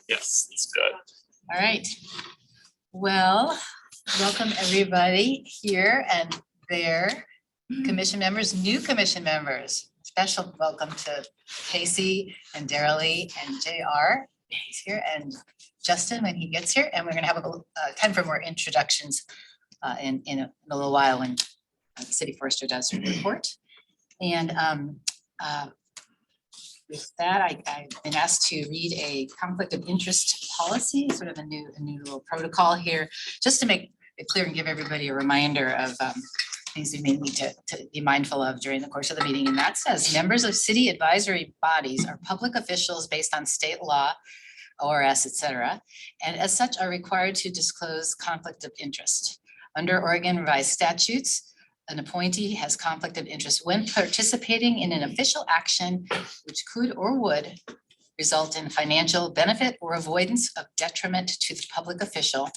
Yes, let's do it. All right. Well, welcome everybody here and there. Commission members, new commission members. Special welcome to Casey and Darrell-Lee and JR. He's here, and Justin when he gets here. And we're going to have a time for more introductions in a little while when the city forester does her report. And with that, I've been asked to read a conflict of interest policy, sort of a new little protocol here, just to make it clear and give everybody a reminder of things we may need to be mindful of during the course of the meeting. And that says members of city advisory bodies are public officials based on state law, ORS, et cetera, and as such are required to disclose conflict of interest. Under Oregon revised statutes, an appointee has conflict of interest when participating in an official action which could or would result in financial benefit or avoidance of detriment to the public official,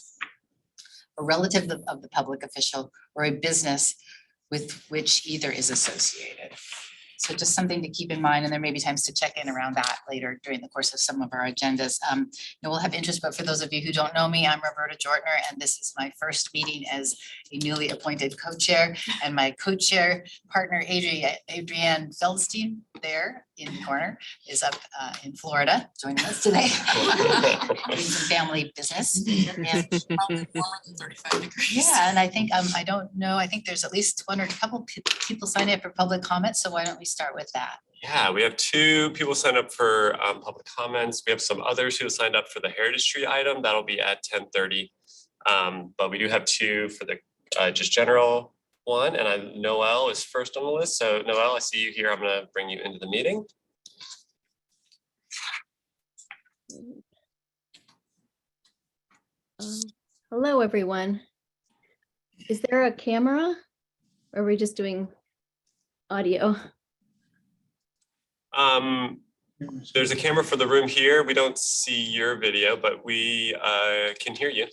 a relative of the public official, or a business with which either is associated. So just something to keep in mind, and there may be times to check in around that later during the course of some of our agendas. We'll have interest, but for those of you who don't know me, I'm Roberta Jortner, and this is my first meeting as a newly appointed co-chair, and my co-chair partner, Adrienne Feldstein, there in the corner, is up in Florida joining us today. Doing some family business. And, 35 degrees. Yeah, and I think, I don't know, I think there's at least one or a couple people signed up for public comments, so why don't we start with that? Yeah, we have 2 people signed up for public comments. We have some others who signed up for the Heritage Tree item. That'll be at 10:30. But we do have 2 for the just general one. And Noelle is first on the list. So Noelle, I see you here. I'm going to bring you into the meeting. Hello, everyone. Is there a camera? Or are we just doing audio? There's a camera for the room here. We don't see your video, but we can hear you.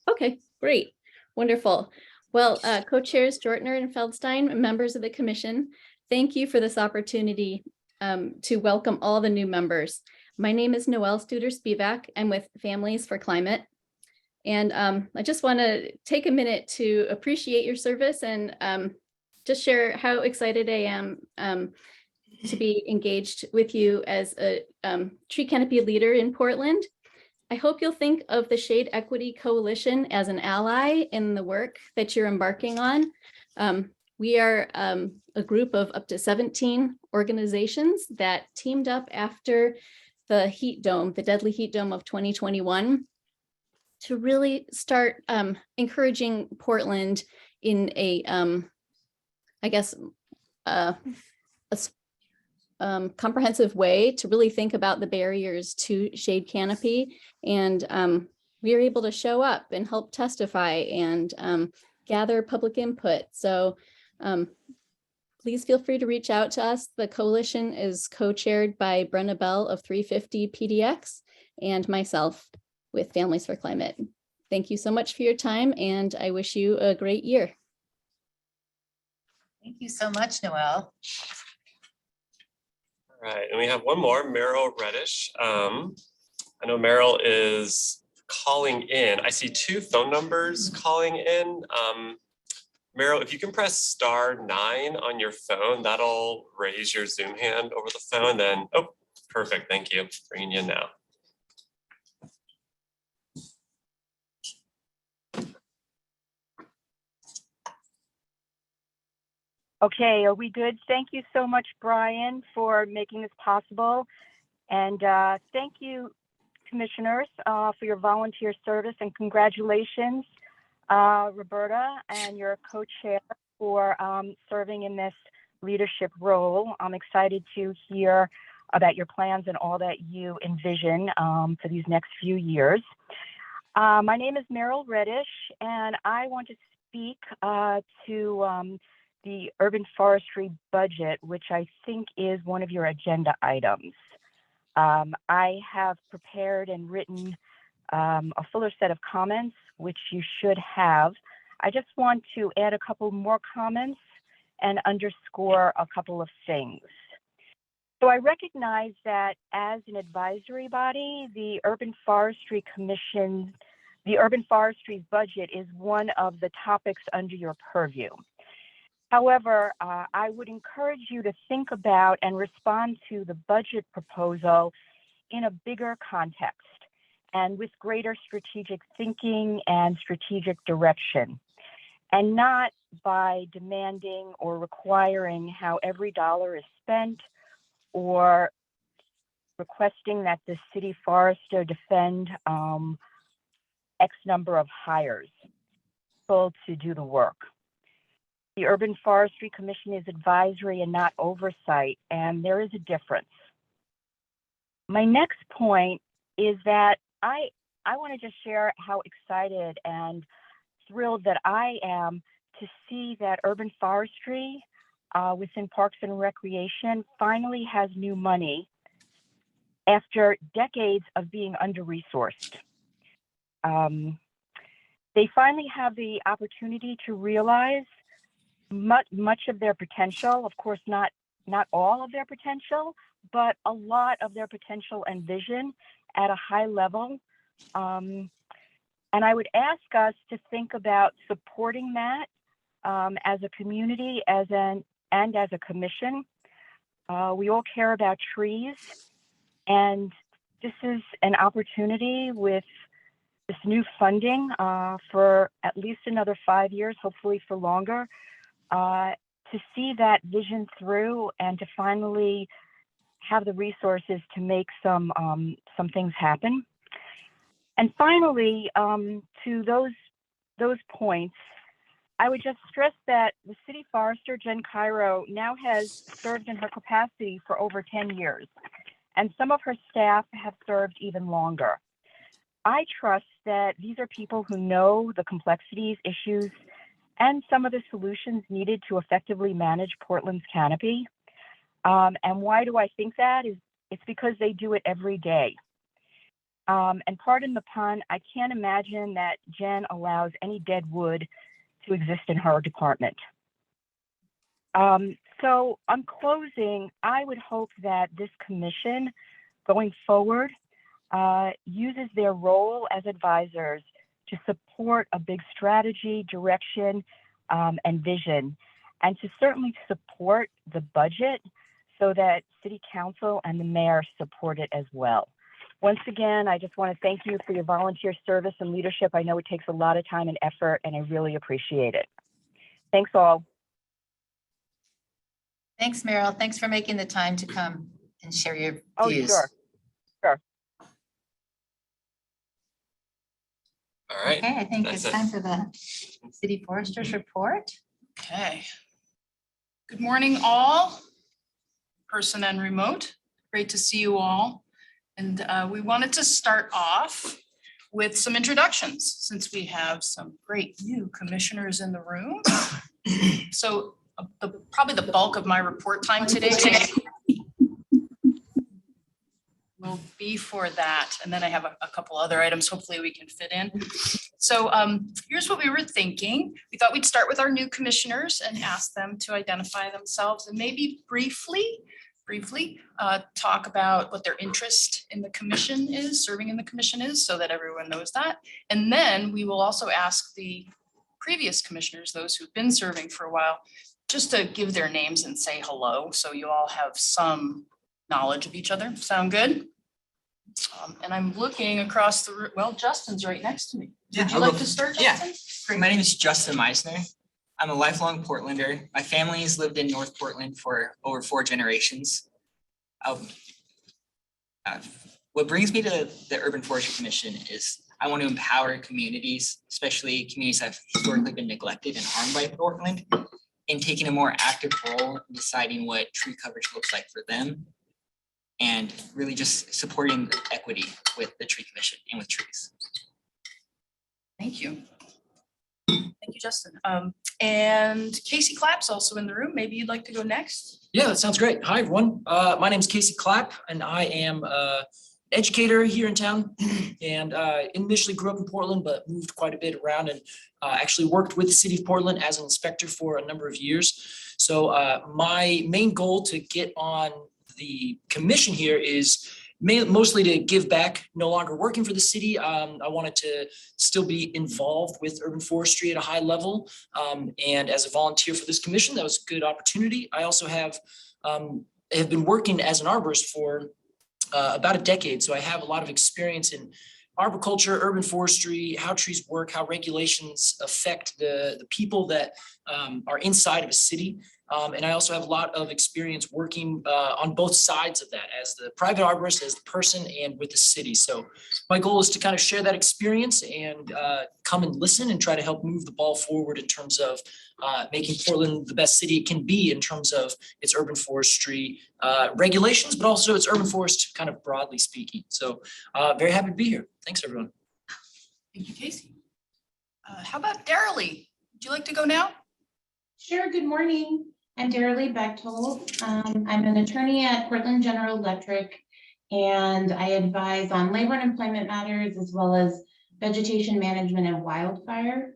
Okay, great. Wonderful. Well, co-chairs Jortner and Feldstein, members of the commission, thank you for this opportunity to welcome all the new members. My name is Noelle Studer-Spivak. I'm with Families for Climate. And I just want to take a minute to appreciate your service and just share how excited I am to be engaged with you as a tree canopy leader in Portland. I hope you'll think of the Shade Equity Coalition as an ally in the work that you're embarking on. We are a group of up to 17 organizations that teamed up after the heat dome, the deadly heat dome of 2021, to really start encouraging Portland in a, I guess, comprehensive way to really think about the barriers to shade canopy. And we were able to show up and help testify and gather public input. So please feel free to reach out to us. The coalition is co-chaired by Brenna Bell of 350 PDX and myself with Families for Climate. Thank you so much for your time, and I wish you a great year. Thank you so much, Noelle. All right, and we have one more, Meryl Reddish. I know Meryl is calling in. I see 2 phone numbers calling in. Meryl, if you can press *9 on your phone, that'll raise your Zoom hand over the phone. Then, oh, perfect, thank you. Bringing you in now. Okay, are we good? Thank you so much, Brian, for making this possible. And thank you, commissioners, for your volunteer service, and congratulations, Roberta, and your co-chair for serving in this leadership role. I'm excited to hear about your plans and all that you envision for these next few years. My name is Meryl Reddish, and I want to speak to the urban forestry budget, which I think is one of your agenda items. I have prepared and written a fuller set of comments, which you should have. I just want to add a couple more comments and underscore a couple of things. So I recognize that as an advisory body, the Urban Forestry's budget is one of the topics under your purview. However, I would encourage you to think about and respond to the budget proposal in a bigger context and with greater strategic thinking and strategic direction, and not by demanding or requiring how every dollar is spent or requesting that the city forester defend X number of hires to do the work. The Urban Forestry Commission is advisory and not oversight, and there is a difference. My next point is that I want to just share how excited and thrilled that I am to see that urban forestry within Parks and Recreation finally has new money after decades of being under-resourced. They finally have the opportunity to realize much of their potential, of course, not all of their potential, but a lot of their potential and vision at a high level. And I would ask us to think about supporting that as a community, and as a commission. We all care about trees, and this is an opportunity with this new funding for at least another 5 years, hopefully for longer, to see that vision through and to finally have the resources to make some things happen. And finally, to those points, I would just stress that the city forester, Jen Cairo, now has served in her capacity for over 10 years, and some of her staff have served even longer. I trust that these are people who know the complexities, issues, and some of the solutions needed to effectively manage Portland's canopy. And why do I think that? It's because they do it every day. And pardon the pun, I can't imagine that Jen allows any dead wood to exist in her department. So on closing, I would hope that this commission going forward uses their role as advisors to support a big strategy, direction, and vision, and to certainly support the budget so that City Council and the mayor support it as well. Once again, I just want to thank you for your volunteer service and leadership. I know it takes a lot of time and effort, and I really appreciate it. Thanks all. Thanks, Meryl. Thanks for making the time to come and share your views. Oh, sure. All right. Okay, I think That's it's time for the city forester's report. Okay. Good morning, all, person and remote. Great to see you all. And we wanted to start off with some introductions since we have some great new commissioners in the room. So probably the bulk of my report time today will be for that. And then I have a couple other items hopefully we can fit in. So here's what we were thinking. We thought we'd start with our new commissioners and ask them to identify themselves and maybe briefly talk about what their interest in the commission is, serving in the commission is, so that everyone knows that. And then we will also ask the previous commissioners, those who've been serving for a while, just to give their names and say hello, so you all have some knowledge of each other. Sound good? And I'm looking across the room. Well, Justin's right next to me. Would you like to start, Justin? Yeah. My name is Justin Meisner. I'm a lifelong Portlander. My family has lived in North Portland for over 4 generations. What brings me to the Urban Forestry Commission is I want to empower communities, especially communities that have historically been neglected and harmed by Portland, in taking a more active role in deciding what tree coverage looks like for them, and really just supporting equity with the tree commission and with trees. Thank you. Thank you, Justin. And Casey Clapp's also in the room. Maybe you'd like to go next? Yeah, that sounds great. Hi, everyone. My name is Casey Clapp, and I am an educator here in town. And initially grew up in Portland, but moved quite a bit around, and actually worked with the city of Portland as an inspector for a number of years. So my main goal to get on the commission here is mostly to give back, no longer working for the city. I wanted to still be involved with urban forestry at a high level. And as a volunteer for this commission, that was a good opportunity. I also have been working as an arborist for about a decade. So I have a lot of experience in arboriculture, urban forestry, how trees work, how regulations affect the people that are inside of a city. And I also have a lot of experience working on both sides of that as the private arborist, as the person, and with the city. So my goal is to kind of share that experience and come and listen and try to help move the ball forward in terms of making Portland the best city it can be in terms of its urban forestry regulations, but also its urban forest kind of broadly speaking. So very happy to be here. Thanks, everyone. Thank you, Casey. How about Darrell-Lee? Would you like to go now? Sure, good morning. I'm Darrell-Lee Bechtold. I'm an attorney at Portland General Electric, and I advise on labor and employment matters as well as vegetation management and wildfire.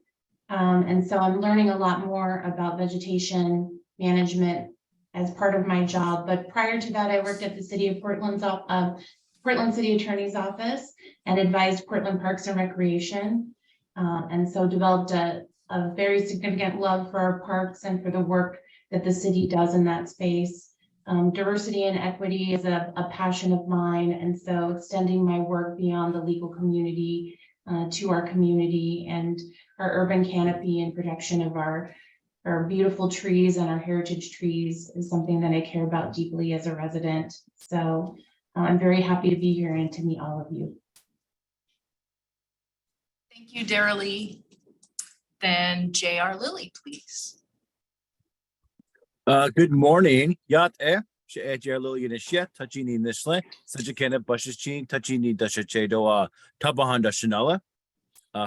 And so I'm learning a lot more about vegetation management as part of my job. But prior to that, I worked at the City of Portland City Attorney's Office and advised Portland Parks and Recreation. And so developed a very significant love for our parks and for the work that the city does in that space. Diversity and equity is a passion of mine. And so extending my work beyond the legal community to our community and our urban canopy and protection of our beautiful trees and our heritage trees is something that I care about deeply as a resident. So I'm very happy to be here and to meet all of you. Thank you, Darrell-Lee. Then J.R. Lilly, please. Good morning. Yat Lily Nisha, Tachini Nishle, Sajikana Bushichin, Tachini Dashachedoa, Tabahanda Shanala.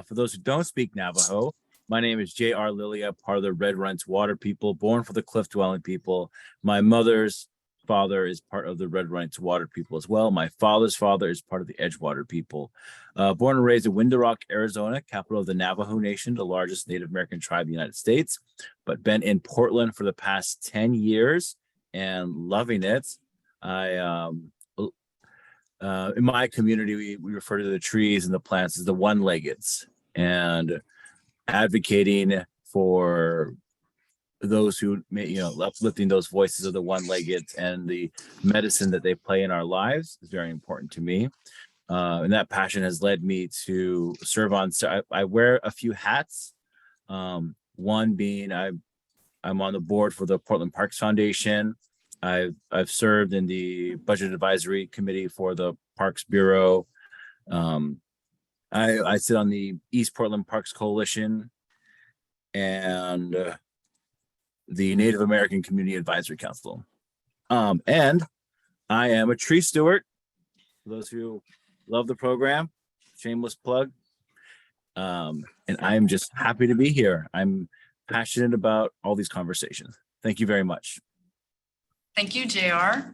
For those who don't speak Navajo, my name is J.R. Lilia, part of the Red Rents Water people, born for the cliff dwelling people. My mother's father is part of the Red Rents Water people as well. My father's father is part of the Edgewater people. Born and raised in Window Rock, Arizona, capital of the Navajo Nation, the largest Native American tribe in the United States, but been in Portland for the past 10 years and loving it. In my community, we refer to the trees and the plants as the one-leggeds, and advocating for those who may, uplifting those voices of the one-legged and the medicine that they play in our lives is very important to me. And that passion has led me to serve on, so I wear a few hats. One being I'm on the board for the Portland Parks Foundation. I've served in the Budget Advisory Committee for the Parks Bureau. I sit on the East Portland Parks Coalition and the Native American Community Advisory Council. And I am a tree steward. For those who love the program, shameless plug. And I'm just happy to be here. I'm passionate about all these conversations. Thank you very much. Thank you, JR.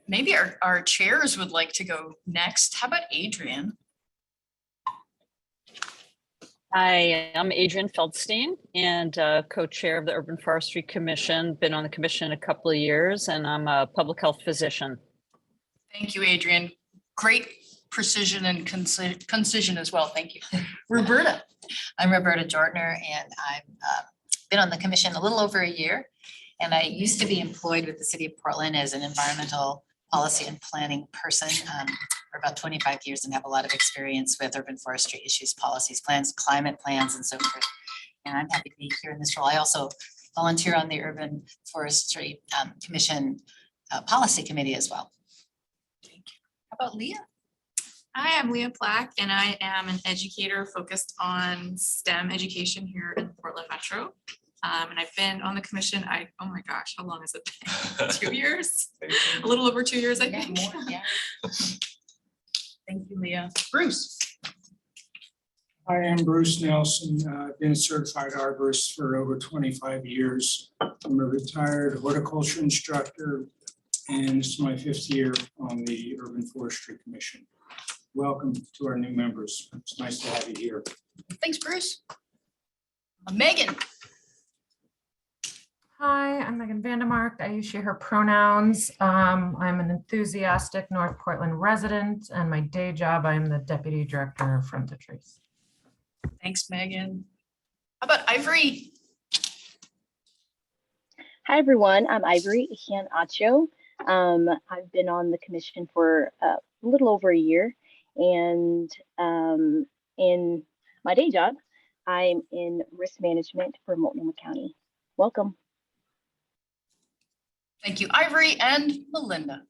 Maybe our chairs would like to go next. How about Adrian? Hi, I'm Adrian Feldstein and co-chair of the Urban Forestry Commission. Been on the commission a couple of years, and I'm a public health physician. Thank you, Adrian. Great precision and concision as well. Thank you. Roberta. I'm Roberta Jortner, and I've been on the commission a little over a year. And I used to be employed with the City of Portland as an environmental policy and planning person for about 25 years, and have a lot of experience with urban forestry issues, policies, plans, climate plans, and so forth. And I'm happy to be here in this role. I also volunteer on the Urban Forestry Commission Policy Committee as well. Thank you. How about Leah? Hi, I'm Leah Black, and I am an educator focused on STEM education here in Portland Metro. And I've been on the commission, oh my gosh, how long has it been? 2 years? A little over 2 years, I think. Yeah. Thank you, Leah. Bruce. Hi, I'm Bruce Nelson. I've been a certified arborist for over 25 years. I'm a retired horticulture instructor, and this is my 5th year on the Urban Forestry Commission. Welcome to our new members. It's nice to have you here. Thanks, Bruce. Megan. Hi, I'm Megan Vandemark. I use she, her pronouns. I'm an enthusiastic North Portland resident, and my day job, I'm the Deputy Director of Front of Trees. Thanks, Megan. How about Ivory? Hi, everyone. I'm Ivory Hian Acho. I've been on the commission for a little over a year, and in my day job, I'm in risk management for Multnomah County. Welcome. Thank you, Ivory, and Melinda.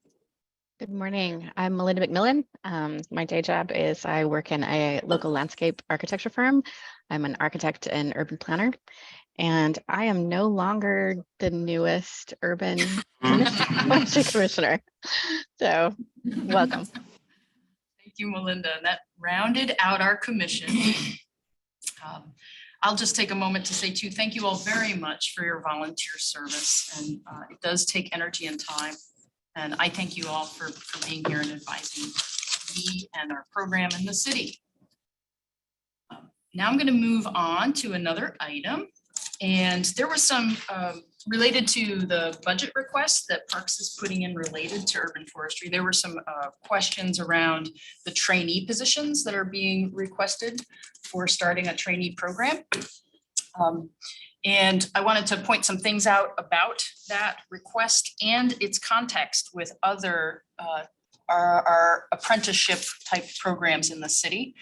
Good morning. I'm Melinda McMillan. My day job is I work in a local landscape architecture firm. I'm an architect and urban planner, and I am no longer the newest urban commissioner. So welcome. Thank you, Melinda. And that rounded out our commission. I'll just take a moment to say too, thank you all very much for your volunteer service. And it does take energy and time. And I thank you all for being here and advising me and our program in the city. Now I'm going to move on to another item. And there was some related to the budget request that Parks is putting in related to urban forestry. There were some questions around the trainee positions that are being requested for starting a trainee program. And I wanted to point some things out about that request and its context with other our apprenticeship type programs in the city.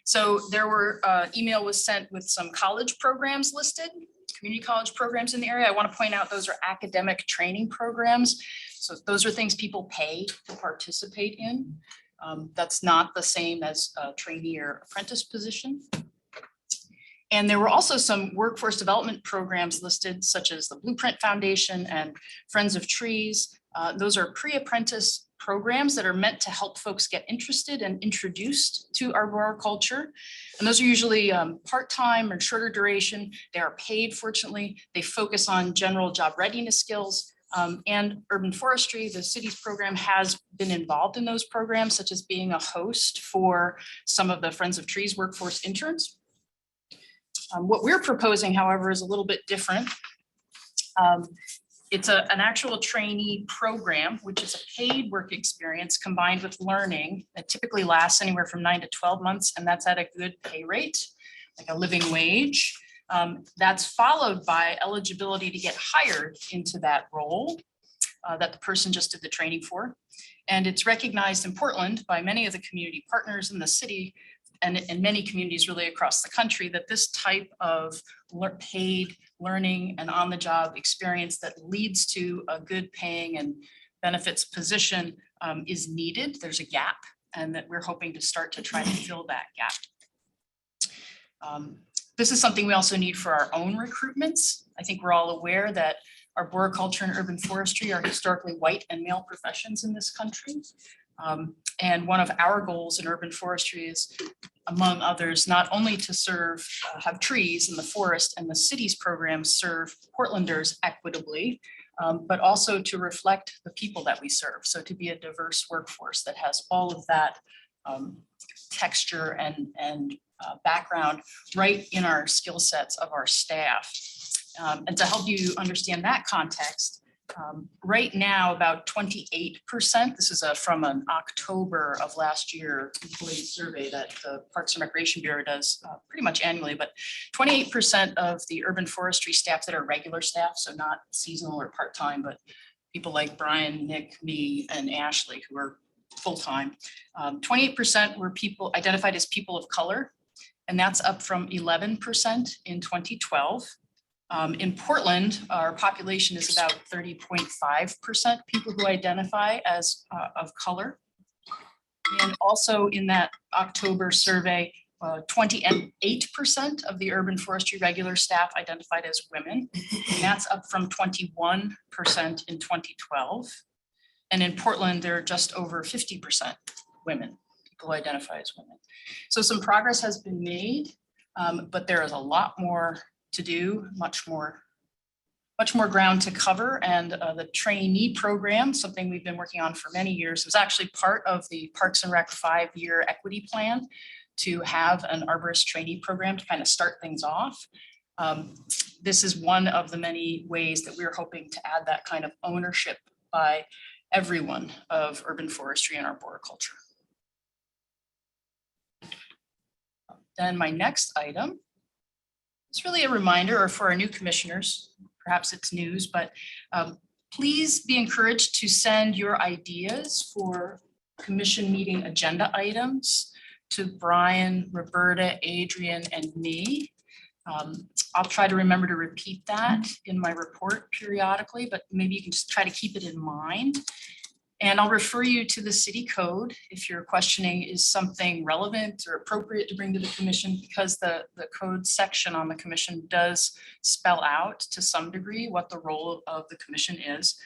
So there were email was sent with some college programs listed, community college programs in the area. I want to point out those are academic training programs. So those are things people pay to participate in. That's not the same as a trainee or apprentice position. And there were also some workforce development programs listed, such as the Blueprint Foundation and Friends of Trees. Those are pre-apprentice programs that are meant to help folks get interested and introduced to arboriculture. And those are usually part-time or shorter duration. They are paid, fortunately. They focus on general job readiness skills. And urban forestry, the city's program, has been involved in those programs, such as being a host for some of the Friends of Trees workforce interns. What we're proposing, however, is a little bit different. It's an actual trainee program, which is a paid work experience combined with learning that typically lasts anywhere from 9 to 12 months, and that's at a good pay rate, like a living wage. That's followed by eligibility to get hired into that role that the person just did the training for. And it's recognized in Portland by many of the community partners in the city and in many communities really across the country that this type of paid learning and on-the-job experience that leads to a good paying and benefits position is needed. There's a gap, and that we're hoping to start to try to fill that gap. This is something we also need for our own recruitments. I think we're all aware that arboriculture and urban forestry are historically white and male professions in this country. And one of our goals in urban forestry is, among others, not only to serve, have trees in the forest and the city's programs serve Portlanders equitably, but also to reflect the people that we serve. So to be a diverse workforce that has all of that texture and background right in our skill sets of our staff. And to help you understand that context, right now, about 28%, this is from an October of last year employee survey that the Parks and Recreation Bureau does pretty much annually, but 28% of the urban forestry staff that are regular staff, so not seasonal or part-time, but people like Brian, Nick, me, and Ashley who are full-time. 28% were people identified as people of color, and that's up from 11% in 2012. In Portland, our population is about 30.5% people who identify as of color. And also in that October survey, 28% of the urban forestry regular staff identified as women. And that's up from 21% in 2012. And in Portland, there are just over 50% women, people who identify as women. So some progress has been made, but there is a lot more to do, much more ground to cover. And the trainee program, something we've been working on for many years, was actually part of the Parks and Rec 5-year equity plan to have an arborist trainee program to kind of start things off. This is one of the many ways that we're hoping to add that kind of ownership by everyone of urban forestry in our arboriculture. Then my next item is really a reminder, or for our new commissioners, perhaps it's news, but please be encouraged to send your ideas for commission meeting agenda items to Brian, Roberta, Adrian, and me. I'll try to remember to repeat that in my report periodically, but maybe you can just try to keep it in mind. And I'll refer you to the city code if your questioning is something relevant or appropriate to bring to the commission, because the code section on the commission does spell out to some degree what the role of the commission is,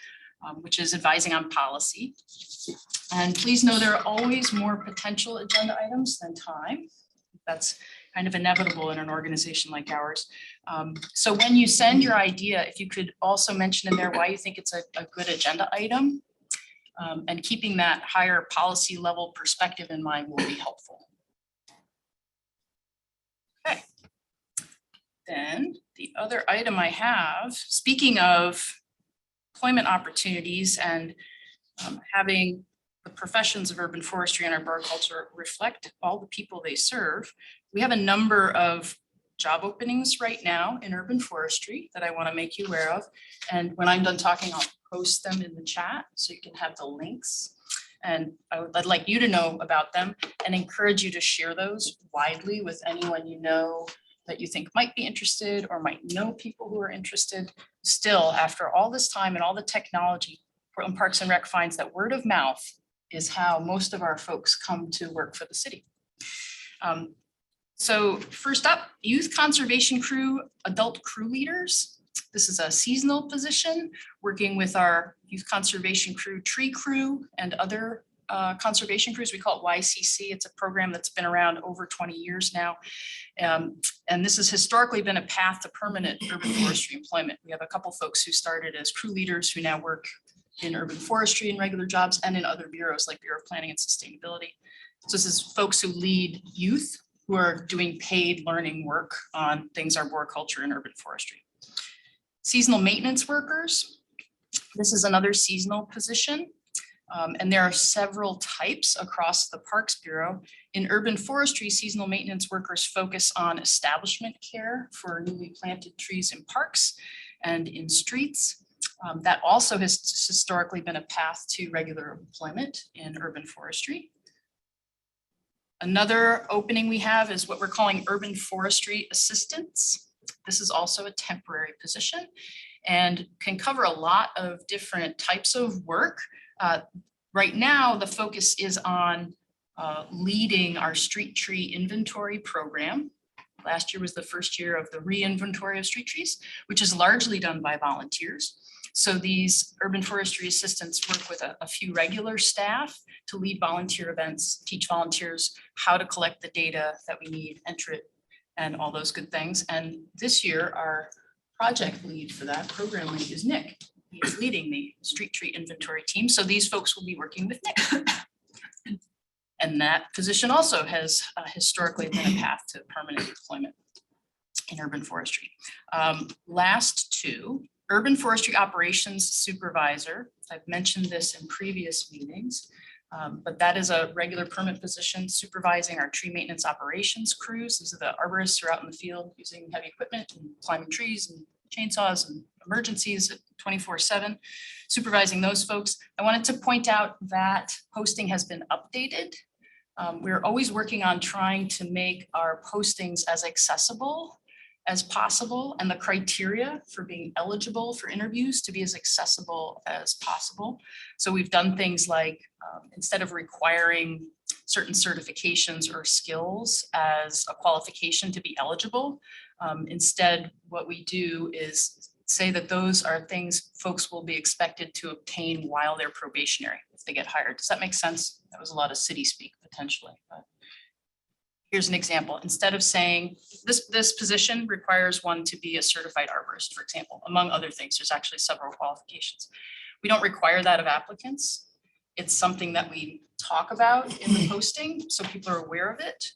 which is advising on policy. And please know there are always more potential agenda items than time. That's kind of inevitable in an organization like ours. So when you send your idea, if you could also mention in there why you think it's a good agenda item, and keeping that higher policy level perspective in mind will be helpful. Okay. Then the other item I have, speaking of employment opportunities and having the professions of urban forestry and arboriculture reflect all the people they serve, we have a number of job openings right now in urban forestry that I want to make you aware of. And when I'm done talking, I'll post them in the chat so you can have the links. And I'd like you to know about them and encourage you to share those widely with anyone you know that you think might be interested or might know people who are interested. Still, after all this time and all the technology, Portland Parks and Rec finds that word of mouth is how most of our folks come to work for the city. So first up, youth conservation crew, adult crew leaders. This is a seasonal position, working with our youth conservation crew, tree crew, and other conservation crews. We call it YCC. It's a program that's been around over 20 years now. And this has historically been a path to permanent urban forestry employment. We have a couple folks who started as crew leaders who now work in urban forestry in regular jobs and in other bureaus like Bureau of Planning and Sustainability. So this is folks who lead youth who are doing paid learning work on things arboriculture and urban forestry. Seasonal maintenance workers. This is another seasonal position. And there are several types across the Parks Bureau. In urban forestry, seasonal maintenance workers focus on establishment care for newly planted trees in parks and in streets. That also has historically been a path to regular employment in urban forestry. Another opening we have is what we're calling urban forestry assistants. This is also a temporary position and can cover a lot of different types of work. Right now, the focus is on leading our street tree inventory program. Last year was the first year of the re-inventory of street trees, which is largely done by volunteers. So these urban forestry assistants work with a few regular staff to lead volunteer events, teach volunteers how to collect the data that we need, enter it, and all those good things. And this year, our project lead for that program lead is Nick. He is leading the street tree inventory team. So these folks will be working with Nick. And that position also has historically been a path to permanent employment in urban forestry. Last two, urban forestry operations supervisor. I've mentioned this in previous meetings, but that is a regular permanent position supervising our tree maintenance operations crews. These are the arborists who are out in the field using heavy equipment and climbing trees and chainsaws and emergencies 24/7, supervising those folks. I wanted to point out that posting has been updated. We're always working on trying to make our postings as accessible as possible and the criteria for being eligible for interviews to be as accessible as possible. So we've done things like instead of requiring certain certifications or skills as a qualification to be eligible, instead what we do is say that those are things folks will be expected to obtain while they're probationary if they get hired. Does that make sense? That was a lot of city speak potentially, but here's an example. Instead of saying this position requires one to be a certified arborist, for example, among other things, there's actually several qualifications. We don't require that of applicants. It's something that we talk about in the posting so people are aware of it.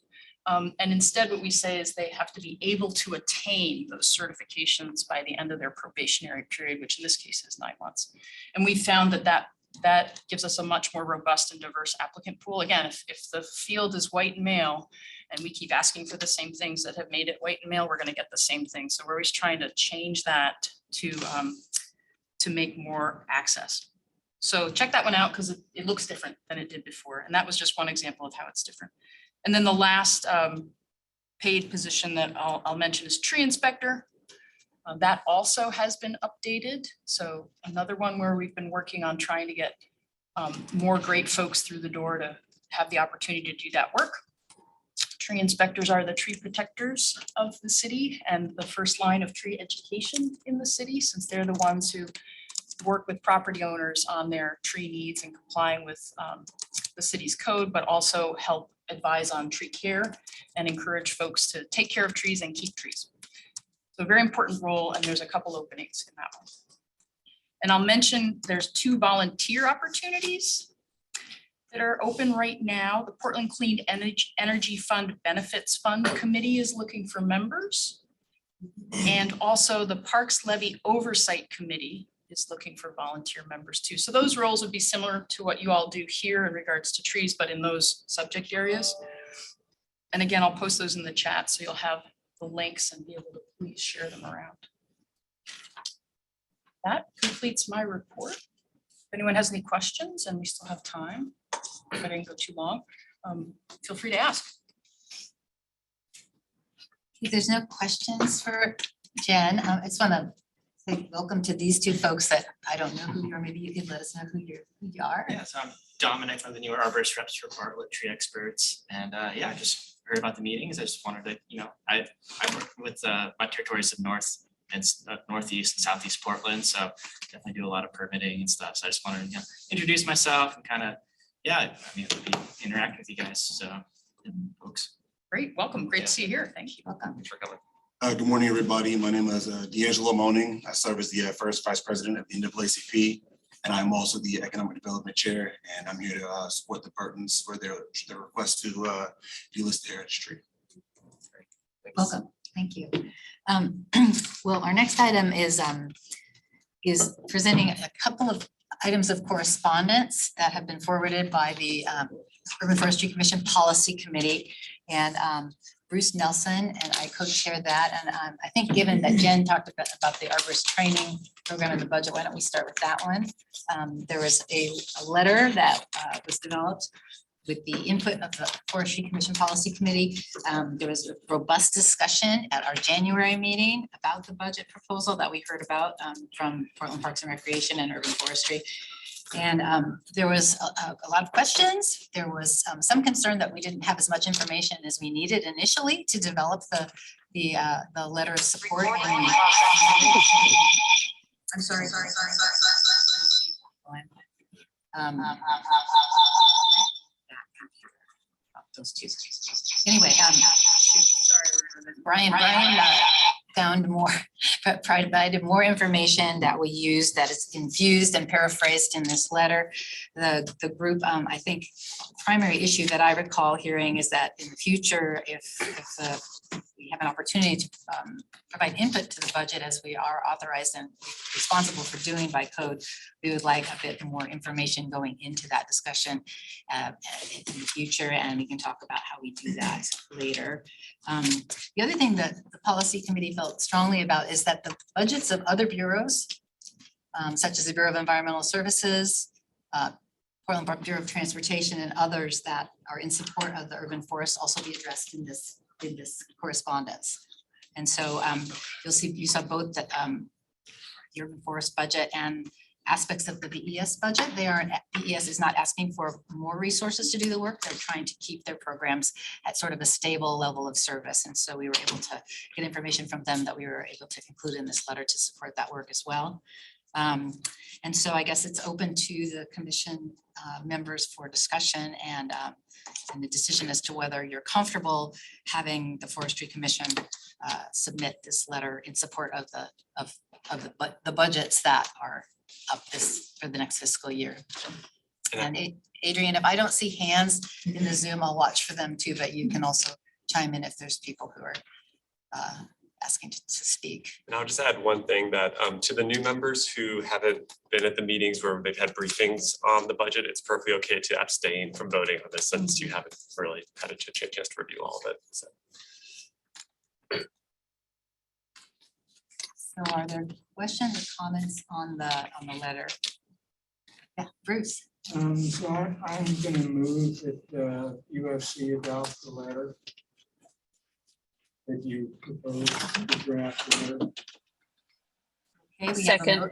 And instead, what we say is they have to be able to attain those certifications by the end of their probationary period, which in this case is 9 months. And we found that gives us a much more robust and diverse applicant pool. Again, if the field is white and male, and we keep asking for the same things that have made it white and male, we're going to get the same thing. So we're always trying to change that to make more access. So check that one out because it looks different than it did before. And that was just one example of how it's different. And then the last paid position that I'll mention is tree inspector. That also has been updated. So another one where we've been working on trying to get more great folks through the door to have the opportunity to do that work. Tree inspectors are the tree protectors of the city and the first line of tree education in the city, since they're the ones who work with property owners on their tree needs and complying with the city's code, but also help advise on tree care and encourage folks to take care of trees and keep trees. So a very important role, and there's a couple openings in that one. And I'll mention there's 2 volunteer opportunities that are open right now. The Portland Clean Energy Fund Benefits Fund Committee is looking for members. And also the Parks Levy Oversight Committee is looking for volunteer members too. So those roles would be similar to what you all do here in regards to trees, but in those subject areas. And again, I'll post those in the chat so you'll have the links and be able to please share them around. That completes my report. If anyone has any questions, and we still have time, if I didn't go too long, feel free to ask. If there's no questions for Jen, I just want to say welcome to these 2 folks that I don't know who you are. Maybe you can let us know who you are. Yeah, so I'm Dominic, I'm the newer arborist reps for Bartlett Tree Experts. And yeah, I just heard about the meetings. I just wanted to, I work with my territories of northeast and southeast Portland. So definitely do a lot of permitting and stuff. So I just wanted to introduce myself and kind of, interact with you guys. So folks. Great, welcome. Great to see you here. Thank you. Welcome. Thanks for coming. Good morning, everybody. My name is D'Angelo Moaning. I serve as the first vice president of the NAACP, and I'm also the economic development chair. And I'm here to support the Burtons for their request to delist the heritage tree. Welcome. Thank you. Well, our next item is presenting a couple of items of correspondence that have been forwarded by the Urban Forestry Commission Policy Committee. And Bruce Nelson and I co-chair that. And I think given that Jen talked about the arborist training program in the budget, why don't we start with that one? There was a letter that was developed with the input of the Forestry Commission Policy Committee. There was a robust discussion at our January meeting about the budget proposal that we heard about from Portland Parks and Recreation and Urban Forestry. And there was a lot of questions. There was some concern that we didn't have as much information as we needed initially to develop the letter of support. I'm sorry. Those 2. Anyway, Brian provided more information that we use that is infused and paraphrased in this letter. The group, I think, primary issue that I recall hearing is that in the future, if we have an opportunity to provide input to the budget as we are authorized and responsible for doing by code, we would like a bit more information going into that discussion in the future, and we can talk about how we do that later. The other thing that the policy committee felt strongly about is that the budgets of other bureaus, such as the Bureau of Environmental Services, Portland Bureau of Transportation, and others that are in support of the urban forest also be addressed in this correspondence. And so you saw both the urban forest budget and aspects of the BES budget. BES is not asking for more resources to do the work. They're trying to keep their programs at sort of a stable level of service. And so we were able to get information from them that we were able to include in this letter to support that work as well. And so I guess it's open to the commission members for discussion and the decision as to whether you're comfortable having the Forestry Commission submit this letter in support of the budgets that are up for the next fiscal year. And Adrian, if I don't see hands in the Zoom, I'll watch for them too, but you can also chime in if there's people who are asking to speak. And I'll just add one thing that to the new members who haven't been at the meetings where they've had briefings on the budget, it's perfectly okay to abstain from voting on this since you haven't really had a chance to review all of it. So. So are there questions or comments on the letter? Yeah, Bruce. So I'm gonna move that UFC adopt the letter that you proposed, the draft letter. Okay, we have a Second.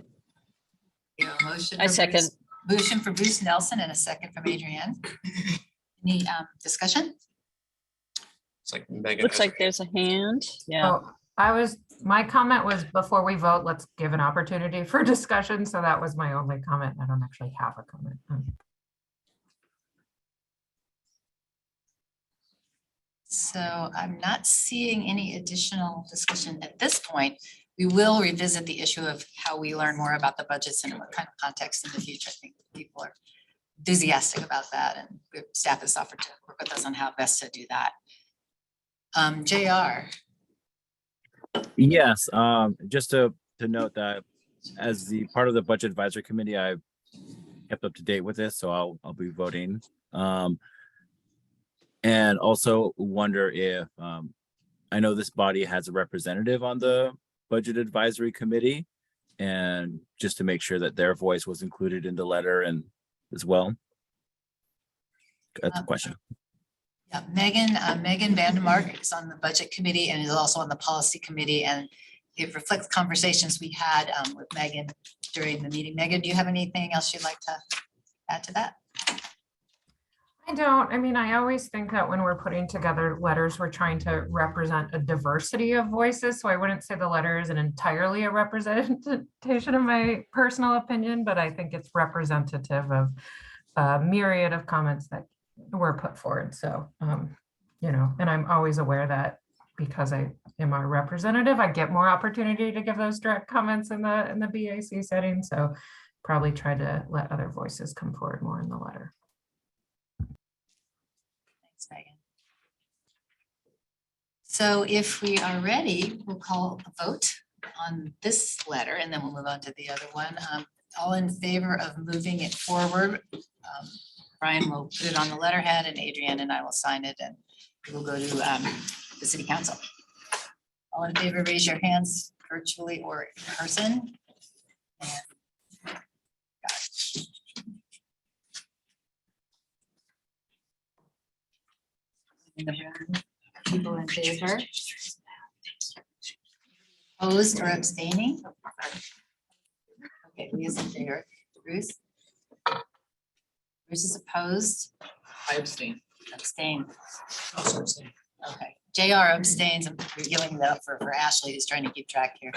we have a motion. I for second. Bruce- Motion for Bruce Nelson and a second from Adrienne. Any discussion? It's like Megan. Looks like there's a hand. Yeah. Oh, my comment was before we vote, let's give an opportunity for discussion. So that was my only comment. I don't actually have a comment. So I'm not seeing any additional discussion at this point. We will revisit the issue of how we learn more about the budgets and what kind of context in the future. I think people are enthusiastic about that, and staff has offered to work with us on how best to do that. JR. Yes, just to note that as the part of the Budget Advisory Committee, I've kept up to date with this, so I'll be voting. And also wonder if I know this body has a representative on the Budget Advisory Committee, and just to make sure that their voice was included in the letter and as well. That's a question. Yeah, Megan Vandermark is on the Budget Committee and is also on the Policy Committee, and it reflects conversations we had with Megan during the meeting. Megan, do you have anything else you'd like to add to that? I don't. I mean, I always think that when we're putting together letters, we're trying to represent a diversity of voices. So I wouldn't say the letter isn't entirely a representation of my personal opinion, but I think it's representative of a myriad of comments that were put forward. So, you know, and I'm always aware that because I am a representative, I get more opportunity to give those direct comments in the BAC setting. So probably try to let other voices come forward more in the letter. Thanks, Megan. So if we are ready, we'll call a vote on this letter and then we'll move on to the other one. All in favor of moving it forward? Brian will put it on the letterhead and Adrienne and I will sign it and it will go to the city council. All in favor, raise your hands virtually or in person. People in favor? Opposed or abstaining? Okay, Leah's in favor. Bruce? Bruce is opposed? I abstain. Abstain. Also abstain. Okay, JR abstains. I'm giving that up for Ashley, who's trying to keep track here.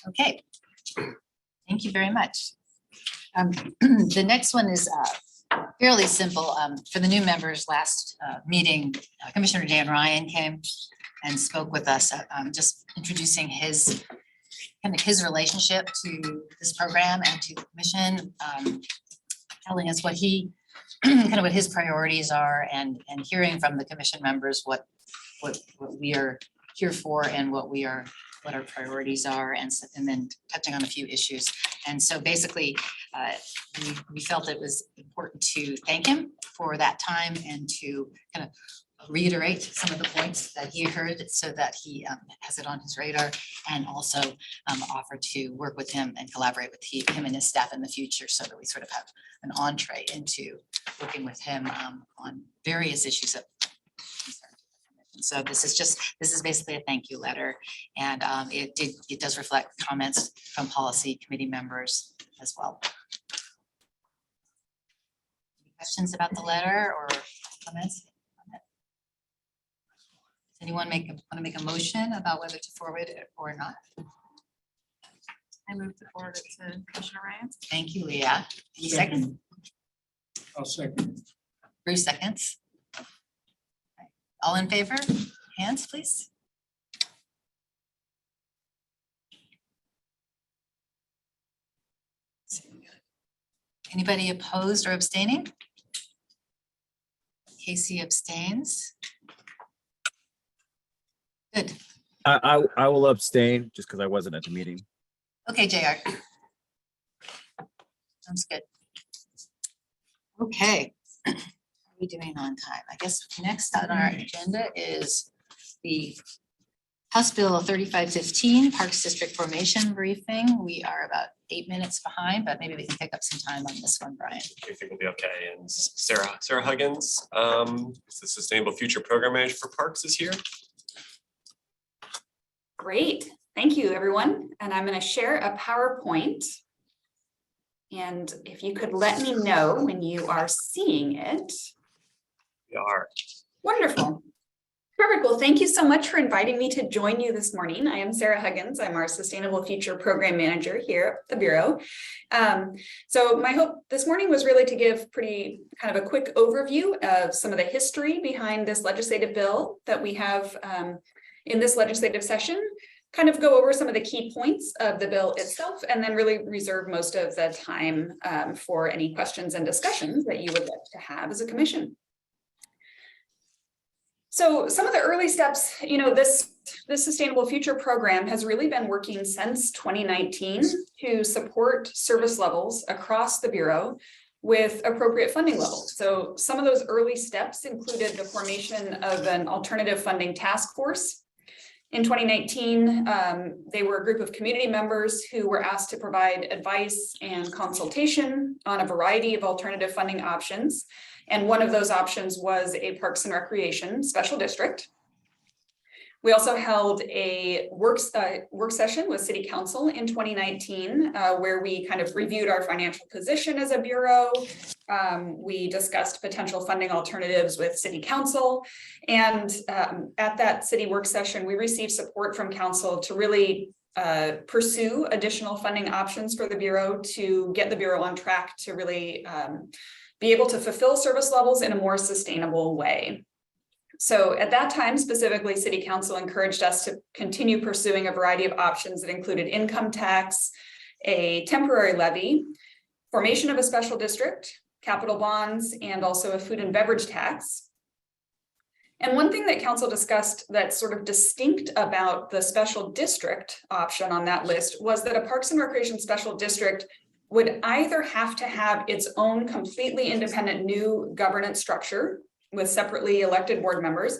Okay, thank you very much. The next one is fairly simple. For the new members, last meeting, Commissioner Dan Ryan came and spoke with us, just introducing his relationship to this program and to the commission, telling us what he what his priorities are and hearing from the commission members what we are here for and what our priorities are, and then touching on a few issues. And so basically, we felt it was important to thank him for that time and to kind of reiterate some of the points that he heard so that he has it on his radar, and also offer to work with him and collaborate with him and his staff in the future so that we sort of have an entree into working with him on various issues of concern. So this is basically a thank you letter, and it does reflect comments from policy committee members as well. Any questions about the letter or comments? Does anyone want to make a motion about whether to forward it or not? I move to forward it to Commissioner Ryan. Thank you, Leah. Any second? I'll second. Bruce seconds. All in favor? Hands, please. Anybody opposed or abstaining? Casey abstains. I will abstain just because I wasn't at the meeting. Okay, JR. Sounds good. Okay. How are we doing on time? I guess next on our agenda is the House Bill 3515 Parks District Formation Briefing. We are about 8 minutes behind, but maybe we can pick up some time on this one, Brian. I think we'll be okay. And Sarah Huggins, is the Sustainable Future Program Manager for Parks is here. Great, thank you, everyone. And I'm going to share a PowerPoint. And if you could let me know when you are seeing it. We are. Wonderful. Perfect. Well, thank you so much for inviting me to join you this morning. I am Sarah Huggins. I'm our Sustainable Future Program Manager here at the Bureau. So my hope this morning was really to give pretty kind of a quick overview of some of the history behind this legislative bill that we have in this legislative session, kind of go over some of the key points of the bill itself, and then really reserve most of the time for any questions and discussions that you would like to have as a commission. So some of the early steps, you know, this Sustainable Future program has really been working since 2019 to support service levels across the Bureau with appropriate funding levels. So some of those early steps included the formation of an alternative funding task force. In 2019, they were a group of community members who were asked to provide advice and consultation on a variety of alternative funding options. And one of those options was a Parks and Recreation Special District. We also held a work session with City Council in 2019, where we kind of reviewed our financial position as a Bureau. We discussed potential funding alternatives with City Council. And at that city work session, we received support from Council to really pursue additional funding options for the Bureau to get the Bureau on track to really be able to fulfill service levels in a more sustainable way. So at that time, specifically, City Council encouraged us to continue pursuing a variety of options that included income tax, a temporary levy, formation of a special district, capital bonds, and also a food and beverage tax. And one thing that Council discussed that's sort of distinct about the special district option on that list was that a Parks and Recreation Special District would either have to have its own completely independent new governance structure with separately elected board members,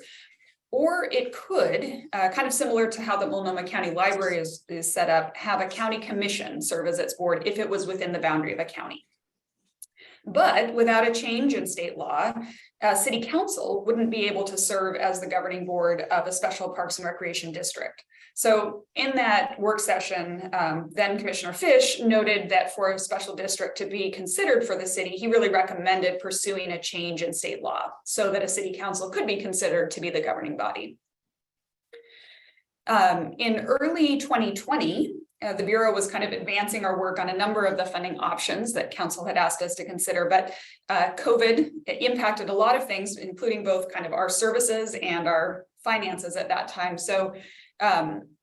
or it could, kind of similar to how the Multnomah County Library is set up, have a county commission serve as its board if it was within the boundary of a county. But without a change in state law, City Council wouldn't be able to serve as the governing board of a special Parks and Recreation district. So in that work session, then Commissioner Fish noted that for a special district to be considered for the city, he really recommended pursuing a change in state law so that a city council could be considered to be the governing body. In early 2020, the Bureau was kind of advancing our work on a number of the funding options that Council had asked us to consider, but COVID impacted a lot of things, including both kind of our services and our finances at that time. So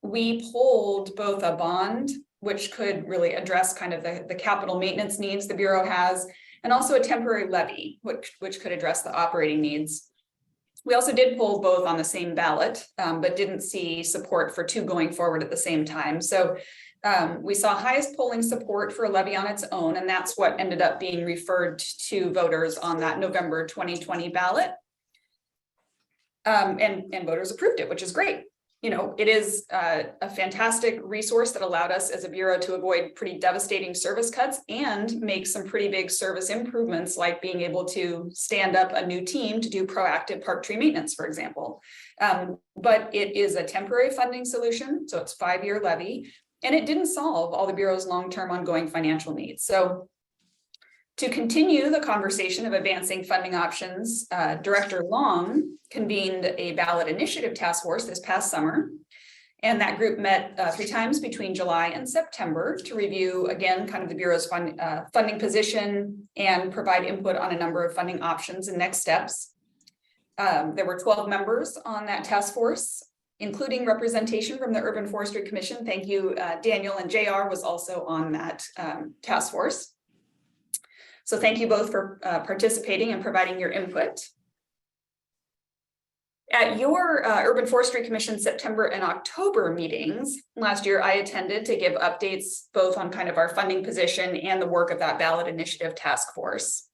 we pulled both a bond, which could really address kind of the capital maintenance needs the Bureau has, and also a temporary levy, which could address the operating needs. We also did pull both on the same ballot, but didn't see support for two going forward at the same time. So we saw highest polling support for a levy on its own, and that's what ended up being referred to voters on that November 2020 ballot. And voters approved it, which is great. You know, it is a fantastic resource that allowed us as a Bureau to avoid pretty devastating service cuts and make some pretty big service improvements, like being able to stand up a new team to do proactive park tree maintenance, for example. But it is a temporary funding solution, so it's a 5-year levy, and it didn't solve all the Bureau's long-term ongoing financial needs. So to continue the conversation of advancing funding options, Director Long convened a ballot initiative task force this past summer. And that group met 3 times between July and September to review, again, kind of the Bureau's funding position and provide input on a number of funding options and next steps. There were 12 members on that task force, including representation from the Urban Forestry Commission. Thank you, Daniel, and JR was also on that task force. So thank you both for participating and providing your input. At your Urban Forestry Commission September and October meetings last year, I attended to give updates both on kind of our funding position and the work of that ballot initiative task force.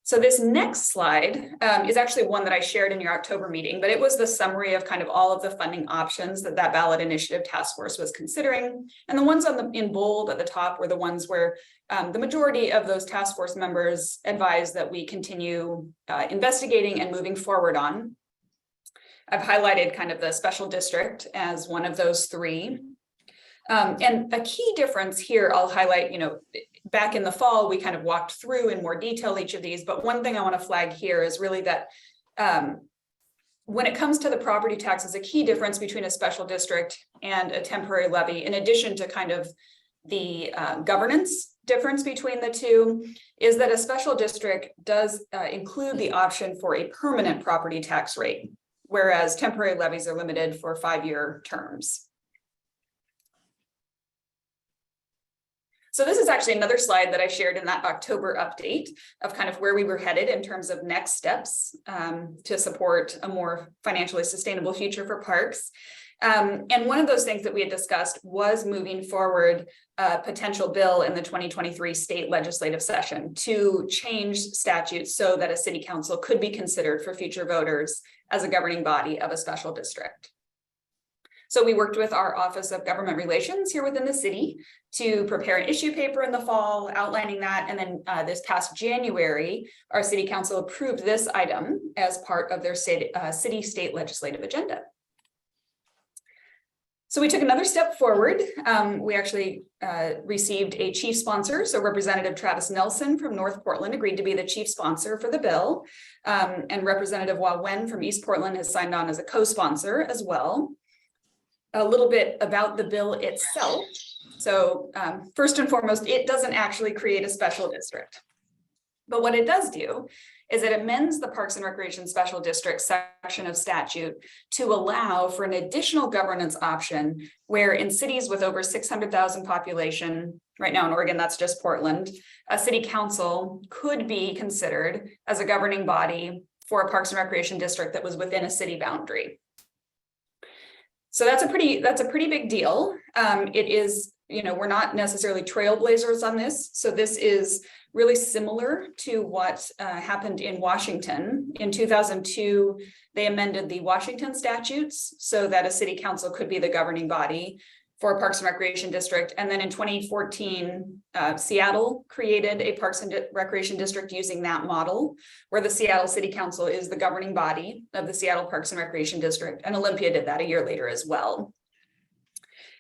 So this next slide is actually one that I shared in your October meeting, but it was the summary of kind of all of the funding options that that ballot initiative task force was considering. And the ones in bold at the top were the ones where the majority of those task force members advised that we continue investigating and moving forward on. I've highlighted kind of the special district as one of those three. And a key difference here, I'll highlight, back in the fall, we kind of walked through in more detail each of these, but one thing I want to flag here is really that when it comes to the property taxes, a key difference between a special district and a temporary levy, in addition to kind of the governance difference between the two, is that a special district does include the option for a permanent property tax rate, whereas temporary levies are limited for 5-year terms. So this is actually another slide that I shared in that October update of kind of where we were headed in terms of next steps to support a more financially sustainable future for parks. And one of those things that we had discussed was moving forward a potential bill in the 2023 state legislative session to change statutes so that a city council could be considered for future voters as a governing body of a special district. So we worked with our Office of Government Relations here within the city to prepare an issue paper in the fall outlining that. And then this past January, our city council approved this item as part of their city state legislative agenda. So we took another step forward. We actually received a chief sponsor. So Representative Travis Nelson from North Portland agreed to be the chief sponsor for the bill. And Representative Wah Wen from East Portland has signed on as a co-sponsor as well. A little bit about the bill itself. So first and foremost, it doesn't actually create a special district. But what it does do is it amends the Parks and Recreation Special District section of statute to allow for an additional governance option where in cities with over 600,000 population, right now in Oregon, that's just Portland, a city council could be considered as a governing body for a Parks and Recreation district that was within a city boundary. So that's a pretty big deal. It is, we're not necessarily trailblazers on this. So this is really similar to what happened in Washington. In 2002, they amended the Washington statutes so that a city council could be the governing body for a Parks and Recreation district. And then in 2014, Seattle created a Parks and Recreation district using that model, where the Seattle City Council is the governing body of the Seattle Parks and Recreation District. And Olympia did that a year later as well.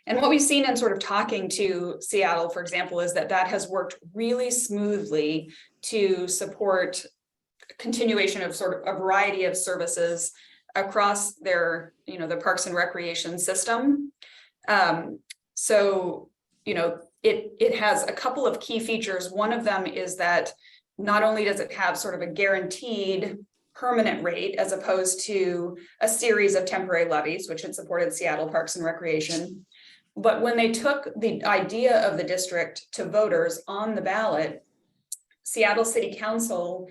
And what we've seen in sort of talking to Seattle, for example, is that that has worked really smoothly to support continuation of sort of a variety of services across their, the Parks and Recreation system. So, it has a couple of key features. One of them is that not only does it have sort of a guaranteed permanent rate as opposed to a series of temporary levies, which had supported Seattle Parks and Recreation, but when they took the idea of the district to voters on the ballot, Seattle City Council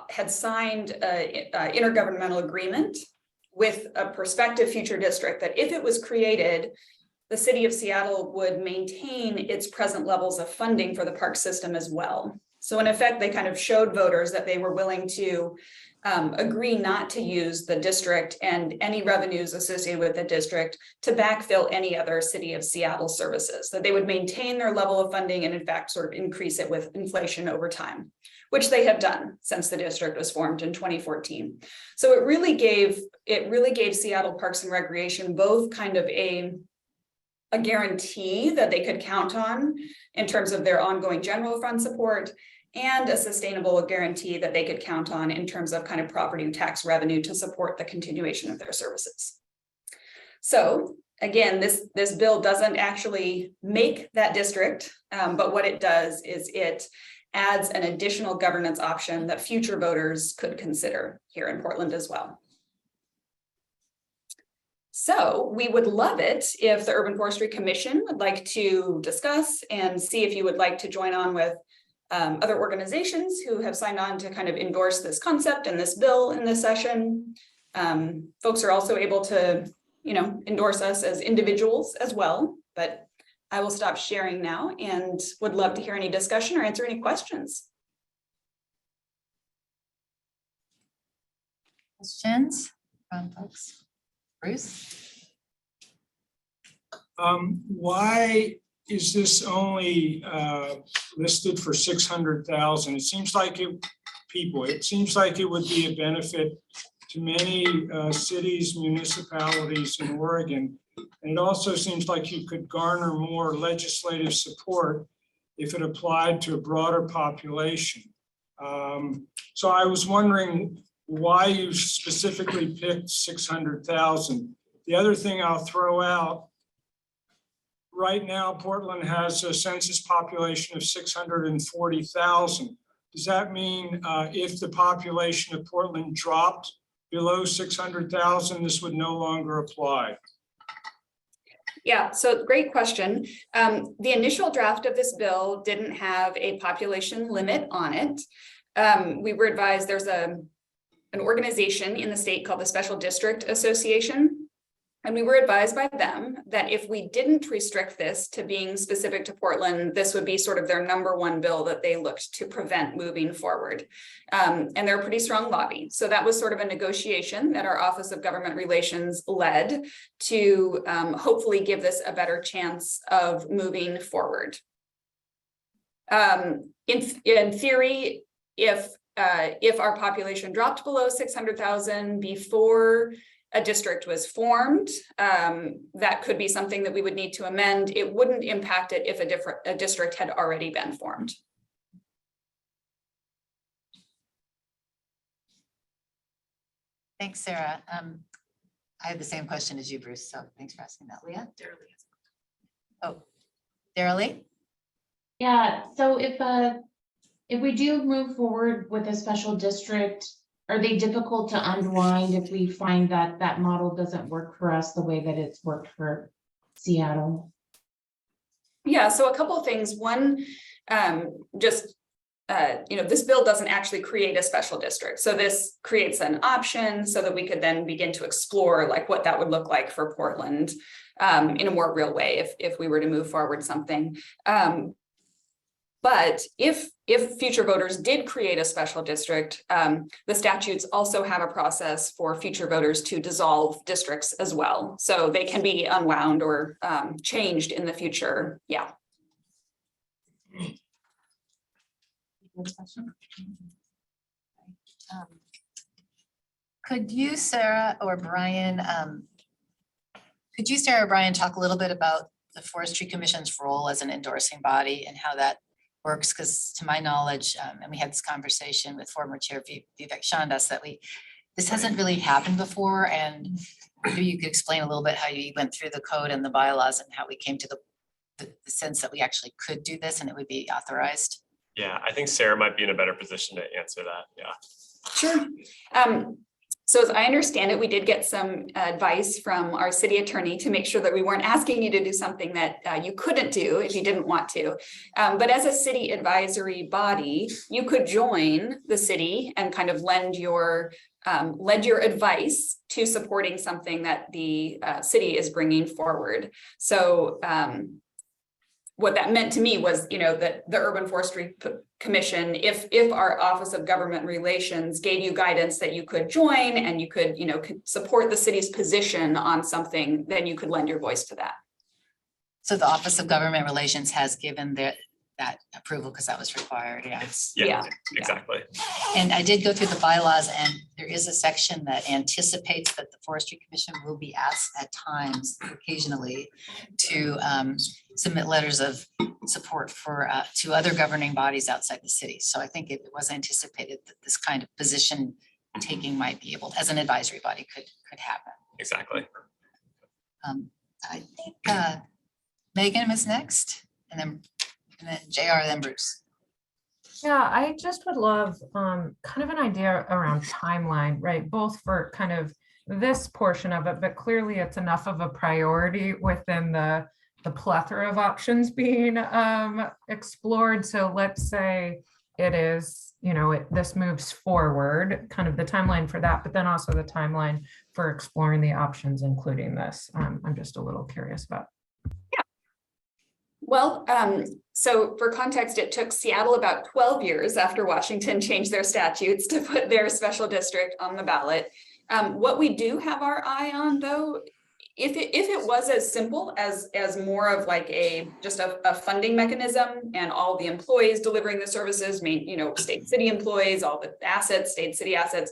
had signed an intergovernmental agreement with a prospective future district that if it was created, the city of Seattle would maintain its present levels of funding for the park system as well. So in effect, they kind of showed voters that they were willing to agree not to use the district and any revenues associated with the district to backfill any other city of Seattle services, that they would maintain their level of funding and in fact sort of increase it with inflation over time, which they have done since the district was formed in 2014. So it really gave Seattle Parks and Recreation both kind of a guarantee that they could count on in terms of their ongoing general fund support and a sustainable guarantee that they could count on in terms of kind of property tax revenue to support the continuation of their services. So again, this bill doesn't actually make that district, but what it does is it adds an additional governance option that future voters could consider here in Portland as well. So we would love it if the Urban Forestry Commission would like to discuss and see if you would like to join on with other organizations who have signed on to kind of endorse this concept and this bill in this session. Folks are also able to, endorse us as individuals as well, but I will stop sharing now and would love to hear any discussion or answer any questions. Questions from folks? Bruce? Why is this only listed for 600,000? It seems like it seems like it would be a benefit to many cities, municipalities in Oregon. And it also seems like you could garner more legislative support if it applied to a broader population. So I was wondering why you specifically picked 600,000. The other thing I'll throw out, right now, Portland has a census population of 640,000. Does that mean if the population of Portland dropped below 600,000, this would no longer apply? Yeah, so great question. The initial draft of this bill didn't have a population limit on it. We were advised there's an organization in the state called the Special District Association. And we were advised by them that if we didn't restrict this to being specific to Portland, this would be sort of their #1 bill that they looked to prevent moving forward. And they're a pretty strong lobby. So that was sort of a negotiation that our Office of Government Relations led to hopefully give this a better chance of moving forward. In theory, if our population dropped below 600,000 before a district was formed, that could be something that we would need to amend. It wouldn't impact it if a district had already been formed. Thanks, Sarah. I have the same question as you, Bruce, so thanks for asking that. Leah? Oh, Darrell-Lee? Yeah, so if we do move forward with a special district, are they difficult to unwind if we find that that model doesn't work for us the way that it's worked for Seattle? Yeah, so a couple of things. One, this bill doesn't actually create a special district. So this creates an option so that we could then begin to explore like what that would look like for Portland in a more real way if we were to move forward something. But if future voters did create a special district, the statutes also have a process for future voters to dissolve districts as well. So they can be unwound or changed in the future. Yeah. Could you, Sarah or Brian, talk a little bit about the Forestry Commission's role as an endorsing body and how that works? Because to my knowledge, and we had this conversation with former Chair Vivek Chandas, that this hasn't really happened before, and maybe you could explain a little bit how you went through the code and the bylaws and how we came to the sense that we actually could do this and it would be authorized. Yeah, I think Sarah might be in a better position to answer that. Yeah. Sure. So as I understand it, we did get some advice from our city attorney to make sure that we weren't asking you to do something that you couldn't do if you didn't want to. But as a city advisory body, you could join the city and kind of lend your advice to supporting something that the city is bringing forward. So what that meant to me was, that the Urban Forestry Commission, if our Office of Government Relations gave you guidance that you could join and you could, could support the city's position on something, then you could lend your voice to that. So the Office of Government Relations has given that approval because that was required. Yeah. Yeah, exactly. And I did go through the bylaws, and there is a section that anticipates that the Forestry Commission will be asked at times, occasionally, to submit letters of support for to other governing bodies outside the city. So I think it was anticipated that this kind of position taking might be able, as an advisory body, could happen. Exactly. I think Megan is next, and then JR, then Bruce. Yeah, I just would love kind of an idea around timeline, right? Both for kind of this portion of it, but clearly it's enough of a priority within the plethora of options being explored. So let's say it is, this moves forward, kind of the timeline for that, but then also the timeline for exploring the options, including this. I'm just a little curious about. Well, so for context, it took Seattle about 12 years after Washington changed their statutes to put their special district on the ballot. What we do have our eye on, though, if it was as simple as more of like just a funding mechanism and all the employees delivering the services, state city employees, all the assets, state city assets,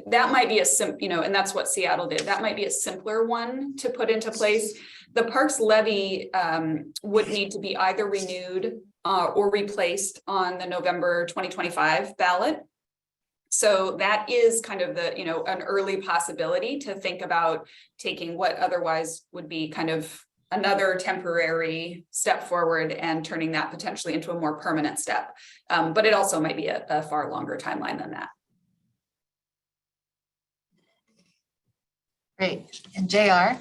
that might be and that's what Seattle did. That might be a simpler one to put into place. The parks levy would need to be either renewed or replaced on the November 2025 ballot. So that is kind of the, an early possibility to think about taking what otherwise would be kind of another temporary step forward and turning that potentially into a more permanent step. But it also might be a far longer timeline than that. Great. And JR?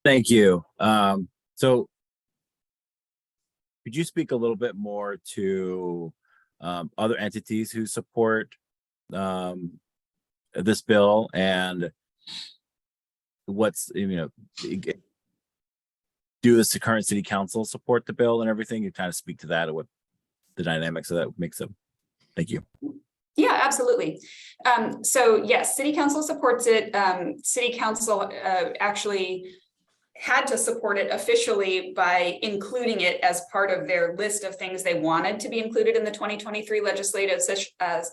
Thank you. So could you speak a little bit more to other entities who support this bill, and what's, do the current city council support the bill and everything? You kind of speak to that, or what the dynamics of that makes them. Thank you. Yeah, absolutely. So yes, city council supports it. City council actually had to support it officially by including it as part of their list of things they wanted to be included in the 2023 legislative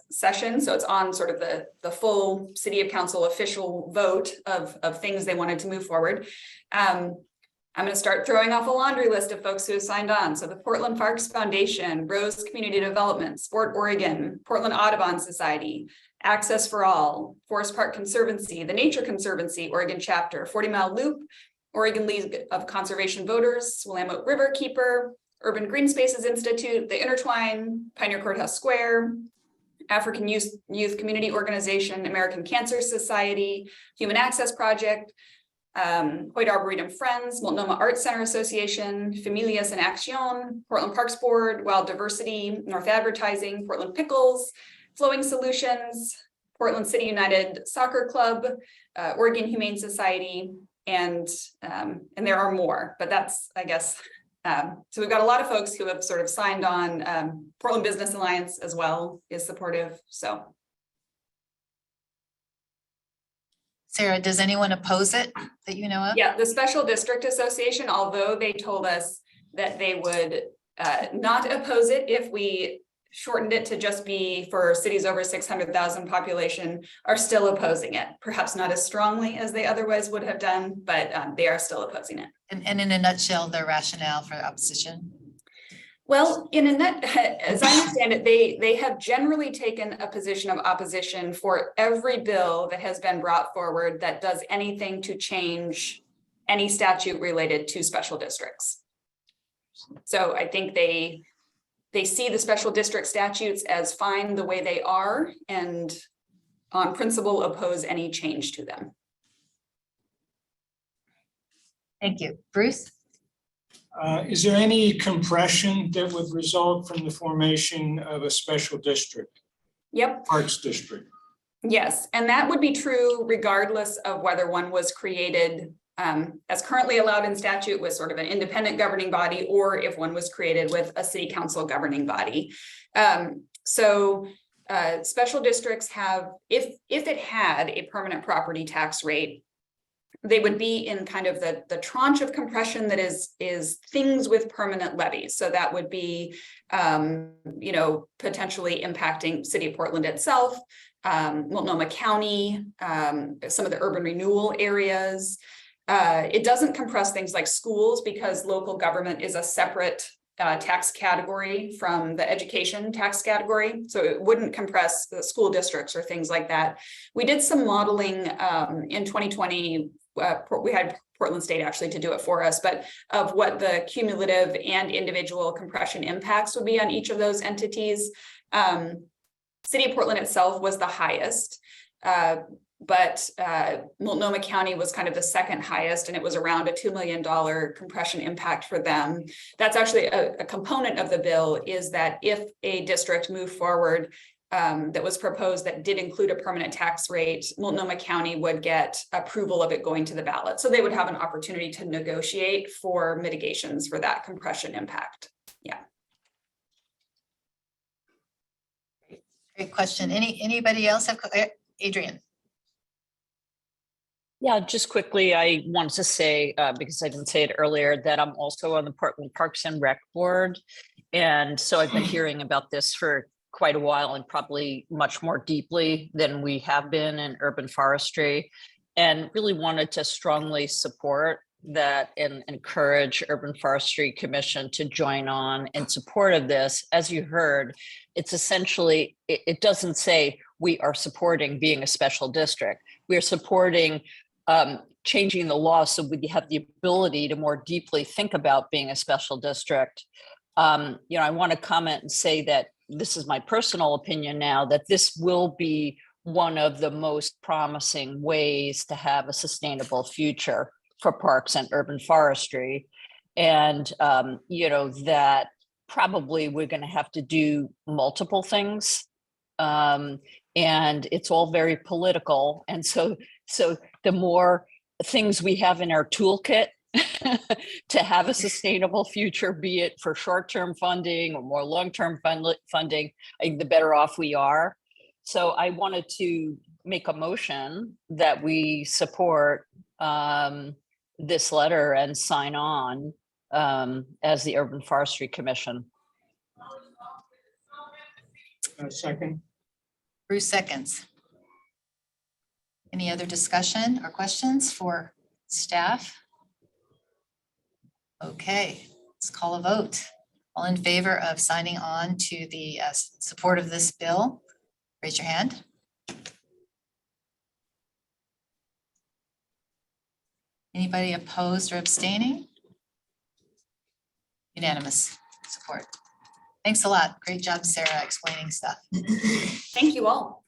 session. So it's on sort of the full city of council official vote of things they wanted to move forward. I'm going to start throwing off a laundry list of folks who have signed on. So the Portland Parks Foundation, Rose Community Development, Sport Oregon, Portland Audubon Society, Access for All, Forest Park Conservancy, the Nature Conservancy, Oregon Chapter, 40 Mile Loop, Oregon League of Conservation Voters, Willamette River Keeper, Urban Green Spaces Institute, the Intertwine, Pioneer Courthouse Square, African Youth Community Organization, American Cancer Society, Human Access Project, Hoyt Arboretum Friends, Multnomah Arts Center Association, Familias en Acción, Portland Parks Board, Wild Diversity, North Advertising, Portland Pickles, Flowing Solutions, Portland City United Soccer Club, Oregon Humane Society, and there are more, but that's, I guess, so we've got a lot of folks who have sort of signed on. Portland Business Alliance as well is supportive, so. Sarah, does anyone oppose it that you know of? Yeah, the Special District Association, although they told us that they would not oppose it if we shortened it to just be for cities over 600,000 population, are still opposing it. Perhaps not as strongly as they otherwise would have done, but they are still opposing it. And in a nutshell, their rationale for opposition? Well, as I understand it, they have generally taken a position of opposition for every bill that has been brought forward that does anything to change any statute related to special districts. So I think they see the special district statutes as fine the way they are, and on principle oppose any change to them. Thank you. Bruce? Is there any compression that would result from the formation of a special district? Yep. Parks district. Yes, and that would be true regardless of whether one was created as currently allowed in statute with sort of an independent governing body, or if one was created with a city council governing body. Special districts have, if it had a permanent property tax rate, they would be in kind of the tranche of compression that is things with permanent levies. So that would be, potentially impacting City of Portland itself, Multnomah County, some of the urban renewal areas. It doesn't compress things like schools because local government is a separate tax category from the education tax category. So it wouldn't compress the school districts or things like that. We did some modeling in 2020. We had Portland State actually to do it for us, but of what the cumulative and individual compression impacts would be on each of those entities. City of Portland itself was the highest. but Multnomah County was kind of the second highest, and it was around a $2 million compression impact for them. That's actually a component of the bill, is that if a district moved forward that was proposed that did include a permanent tax rate, Multnomah County would get approval of it going to the ballot. So they would have an opportunity to negotiate for mitigations for that compression impact. Yeah. Great question. Anybody else have, Adrian? Yeah, just quickly, I wanted to say, because I didn't say it earlier, that I'm also on the Portland Parks and Rec Board. And so I've been hearing about this for quite a while, and probably much more deeply than we have been in urban forestry, and really wanted to strongly support that and encourage Urban Forestry Commission to join on in support of this. As you heard, it's essentially, it doesn't say we are supporting being a special district. We are supporting changing the law so we have the ability to more deeply think about being a special district. I want to comment and say that this is my personal opinion now, that this will be one of the most promising ways to have a sustainable future for parks and urban forestry. And, that probably we're going to have to do multiple things. And it's all very political. And so the more things we have in our toolkit to have a sustainable future, be it for short-term funding or more long-term funding, I think the better off we are. So I wanted to make a motion that we support this letter and sign on as the Urban Forestry Commission. Second. Bruce seconds. Any other discussion or questions for staff? Okay, let's call a vote. All in favor of signing on to the support of this bill, raise your hand. Anybody opposed or abstaining? Unanimous support. Thanks a lot. Great job, Sarah, explaining stuff. Thank you all.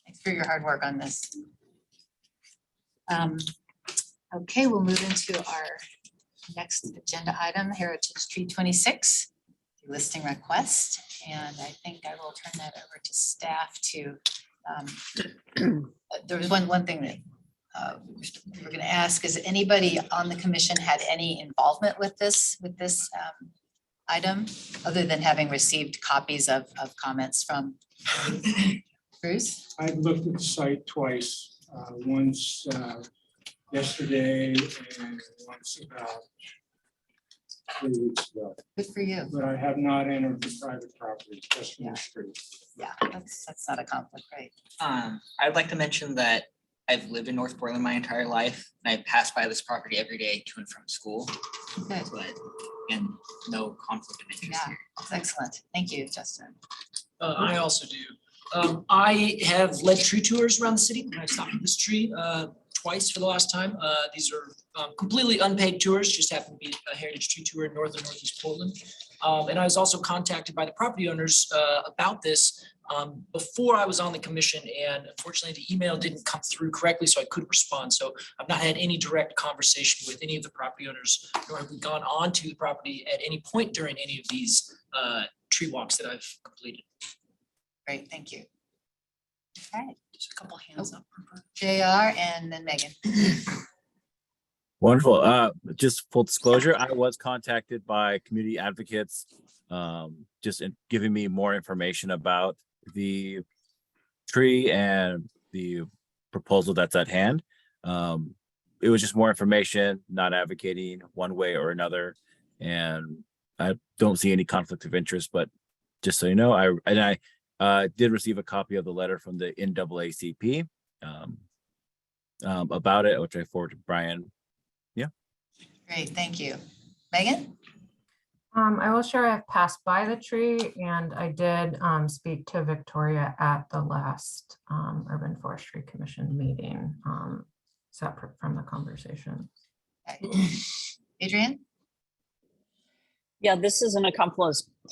Thanks for your hard work on this. Okay, we'll move into our next agenda item, Heritage Tree 26, listing request. And I think I will turn that over to staff to, there was one thing that we were going to ask, is anybody on the commission had any involvement with this item, other than having received copies of comments from Bruce? I've looked at the site twice, once yesterday and once about 3 weeks ago. Good for you. But I have not entered the private property, just from the street. Yeah, that's not a conflict, right? I'd like to mention that I've lived in North Portland my entire life, and I pass by this property every day to and from school. Good. But, and no conflict of interest Yeah, here. that's excellent. Thank you, Justin. I also do. I have led tree tours around the city. I stopped at this tree twice for the last time. These are completely unpaid tours, just happen to be a heritage tree tour in North and Northeast Portland. And I was also contacted by the property owners about this before I was on the commission, and unfortunately the email didn't come through correctly, so I couldn't respond. So I've not had any direct conversation with any of the property owners, nor have we gone on to the property at any point during any of these tree walks that I've completed. Great, thank you. Okay, Just a couple hands up. JR and then Megan. Wonderful. Just full disclosure, I was contacted by community advocates, just giving me more information about the tree and the proposal that's at hand. It was just more information, not advocating one way or another. And I don't see any conflict of interest, but just so you know, I did receive a copy of the letter from the NAACP about it, which I forwarded to Brian. Yeah. Great, thank you. Megan? I will share I've passed by the tree, and I did speak to Victoria at the last Urban Forestry Commission meeting, separate from the conversation. Okay. Adrian? Yeah, this isn't a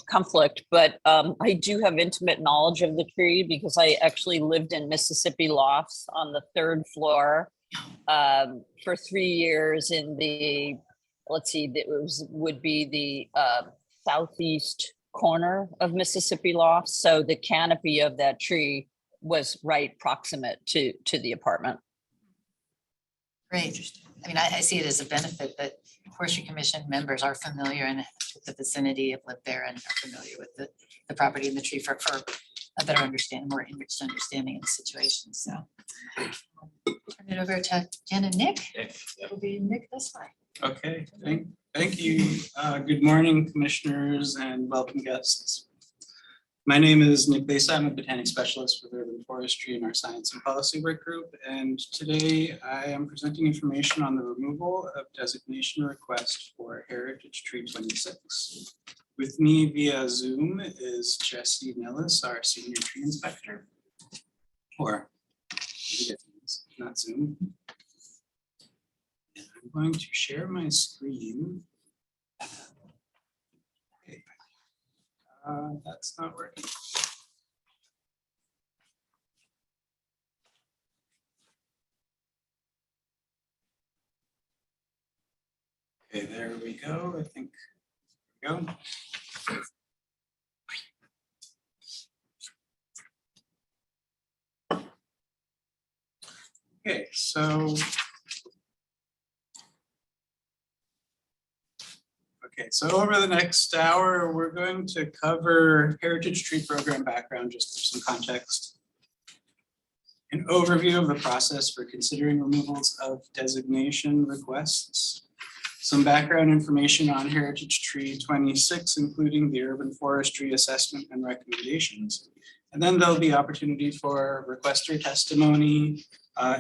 conflict, but I do have intimate knowledge of the tree because I actually lived in Mississippi Lofts on the 3rd floor for 3 years in the, let's see, would be the southeast corner of Mississippi Lofts. So the canopy of that tree was right proximate to the apartment. Great. I mean, I see it as a benefit that Forestry Commission members are familiar and with the vicinity, have lived there and are familiar with the property and the tree for a better understanding, more enriched understanding of the situation. So turn it over to Jen and Nick. It'll be Nick this way. Okay, thank you. Good morning, commissioners, and welcome guests. My name is Nick Besa. I'm a botanic specialist with Urban Forestry in our Science and Policy Work Group. And today I am presenting information on the removal of designation request for Heritage Tree 26. With me via Zoom is Jesse Nellis, our senior tree inspector. Or, not Zoom. And I'm going to share my screen. That's not working. Okay, there we go. I think there we go. Okay, so over the next hour, we're going to cover Heritage Tree Program background, just for some context. An overview of the process for considering removals of designation requests. Some background information on Heritage Tree 26, including the urban forestry assessment and recommendations. And then there'll be opportunity for requester testimony,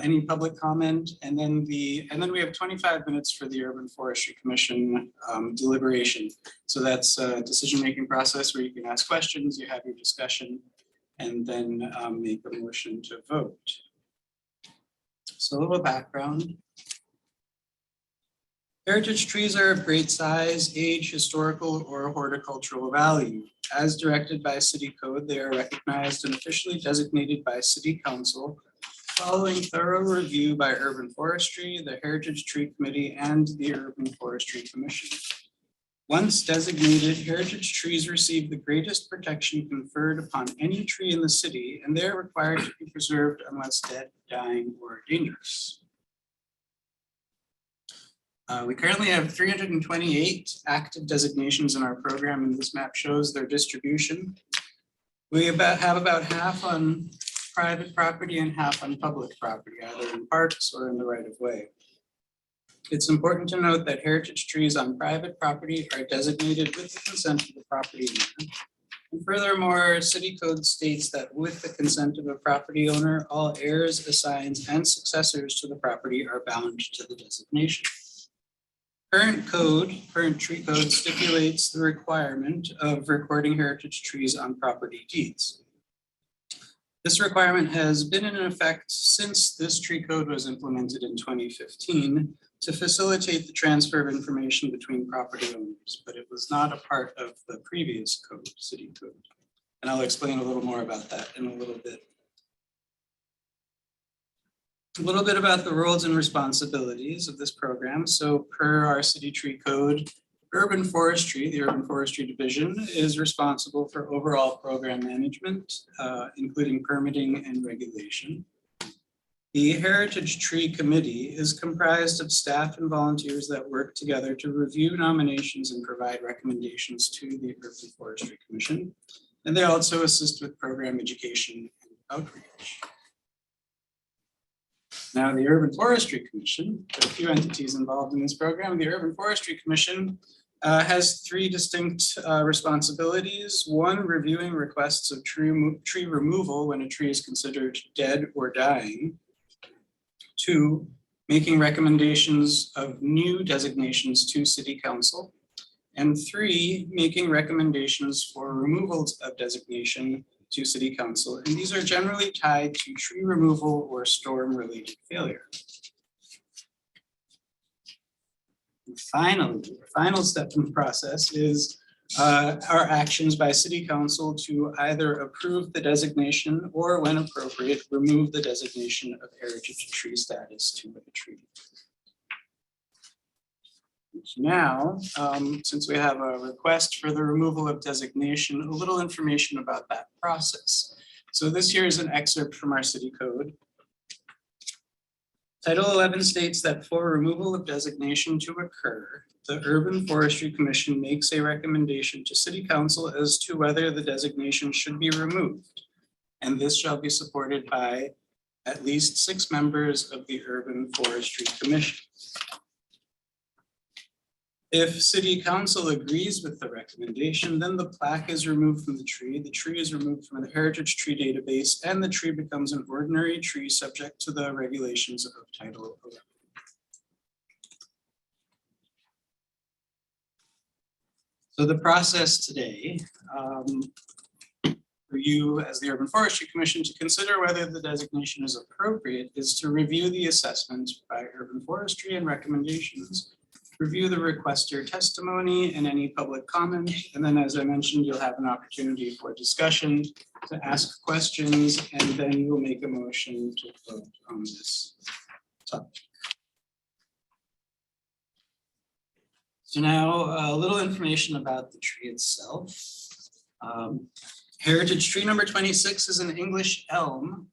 any public comment, and then we have 25 minutes for the Urban Forestry Commission deliberation. So that's a decision-making process where you can ask questions, you have your discussion, and then make a motion to vote. So a little background. Heritage trees are of great size, age, historical, or horticultural value. As directed by City Code, they are recognized and officially designated by City Council following thorough review by Urban Forestry, the Heritage Tree Committee, and the Urban Forestry Commission. Once designated, heritage trees receive the greatest protection conferred upon any tree in the city, and they are required to be preserved unless dead, dying, or dangerous. We currently have 328 active designations in our program, and this map shows their distribution. We have about half on private property and half on public property, either in parks or in the right of way. It's important to note that heritage trees on private property are designated with the consent of the property owner. And furthermore, City Code states that with the consent of a property owner, all heirs, assigns, and successors to the property are bound to the designation. Current tree code stipulates the requirement of recording heritage trees on property deeds. This requirement has been in effect since this tree code was implemented in 2015 to facilitate the transfer of information between property owners, but it was not a part of the previous code, City Code. And I'll explain a little more about that in a little bit. A little bit about the roles and responsibilities of this program. So per our City Tree Code, Urban Forestry, the Urban Forestry Division, is responsible for overall program management, including permitting and regulation. The Heritage Tree Committee is comprised of staff and volunteers that work together to review nominations and provide recommendations to the Urban Forestry Commission. And they also assist with program education and outreach. Now, the Urban Forestry Commission, there are a few entities involved in this program. The Urban Forestry Commission has three distinct responsibilities. One, reviewing requests of tree removal when a tree is considered dead or dying. Two, making recommendations of new designations to City Council. And three, making recommendations for removals of designation to City Council. And these are generally tied to tree removal or storm-related failure. And finally, the final step in the process is are actions by city council to either approve the designation or, when appropriate, remove the designation of heritage tree status to a tree. Now, since we have a request for the removal of designation, a little information about that process. So this here is an excerpt from our city code. Title 11 states that for removal of designation to occur, the Urban Forestry Commission makes a recommendation to City Council as to whether the designation should be removed. And this shall be supported by at least 6 members of the Urban Forestry Commission. If City Council agrees with the recommendation, then the plaque is removed from the tree is removed from the heritage tree database, and the tree becomes an ordinary tree subject to the regulations of Title 11. So the process today, for you as the Urban Forestry Commission to consider whether the designation is appropriate is to review the assessment by Urban Forestry and recommendations, review the requester testimony and any public comment. And then, as I mentioned, you'll have an opportunity for discussion, to ask questions, and then we'll make a motion to vote on this topic. So now a little information about the tree itself. Heritage tree number 26 is an English elm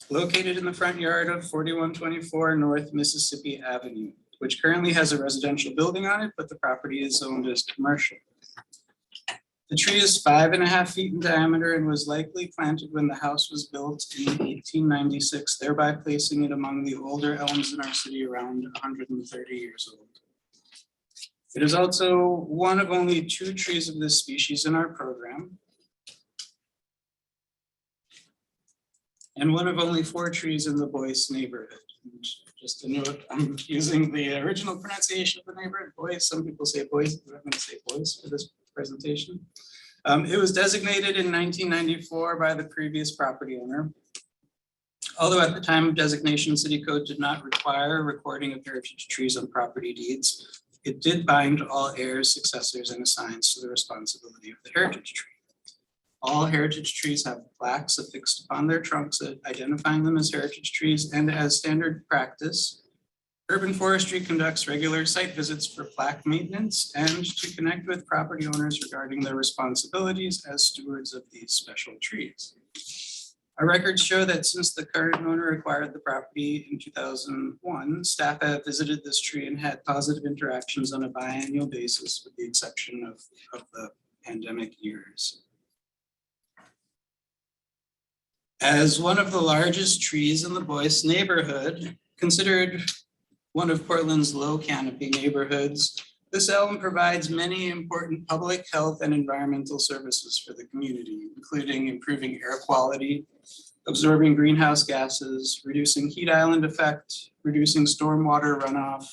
located in the front yard of 4124 North Mississippi Avenue, which currently has a residential building on it, but the property is zoned as commercial. The tree is 5.5 feet in diameter and was likely planted when the house was built in 1896, thereby placing it among the older elms in our city, around 130 years old. It is also one of only 2 trees of this species in our program, and one of only 4 trees in the Boyce neighborhood. And just to note, I'm using the original pronunciation of the neighborhood, Boyce. Some people say Boyce, but I'm going to say Boyce for this presentation. It was designated in 1994 by the previous property owner. Although at the time of designation, City Code did not require recording of heritage trees on property deeds, it did bind all heirs, successors, and assigns to the responsibility of the heritage tree. All heritage trees have plaques affixed upon their trunks identifying them as heritage trees, and as standard practice, Urban Forestry conducts regular site visits for plaque maintenance and to connect with property owners regarding their responsibilities as stewards of these special trees. Our records show that since the current owner acquired the property in 2001, staff have visited this tree and had positive interactions on a biannual basis, with the exception of the pandemic years. As one of the largest trees in the Boyce neighborhood, considered one of Portland's low canopy neighborhoods, this elm provides many important public health and environmental services for the community, including improving air quality, absorbing greenhouse gases, reducing heat island effect, reducing stormwater runoff,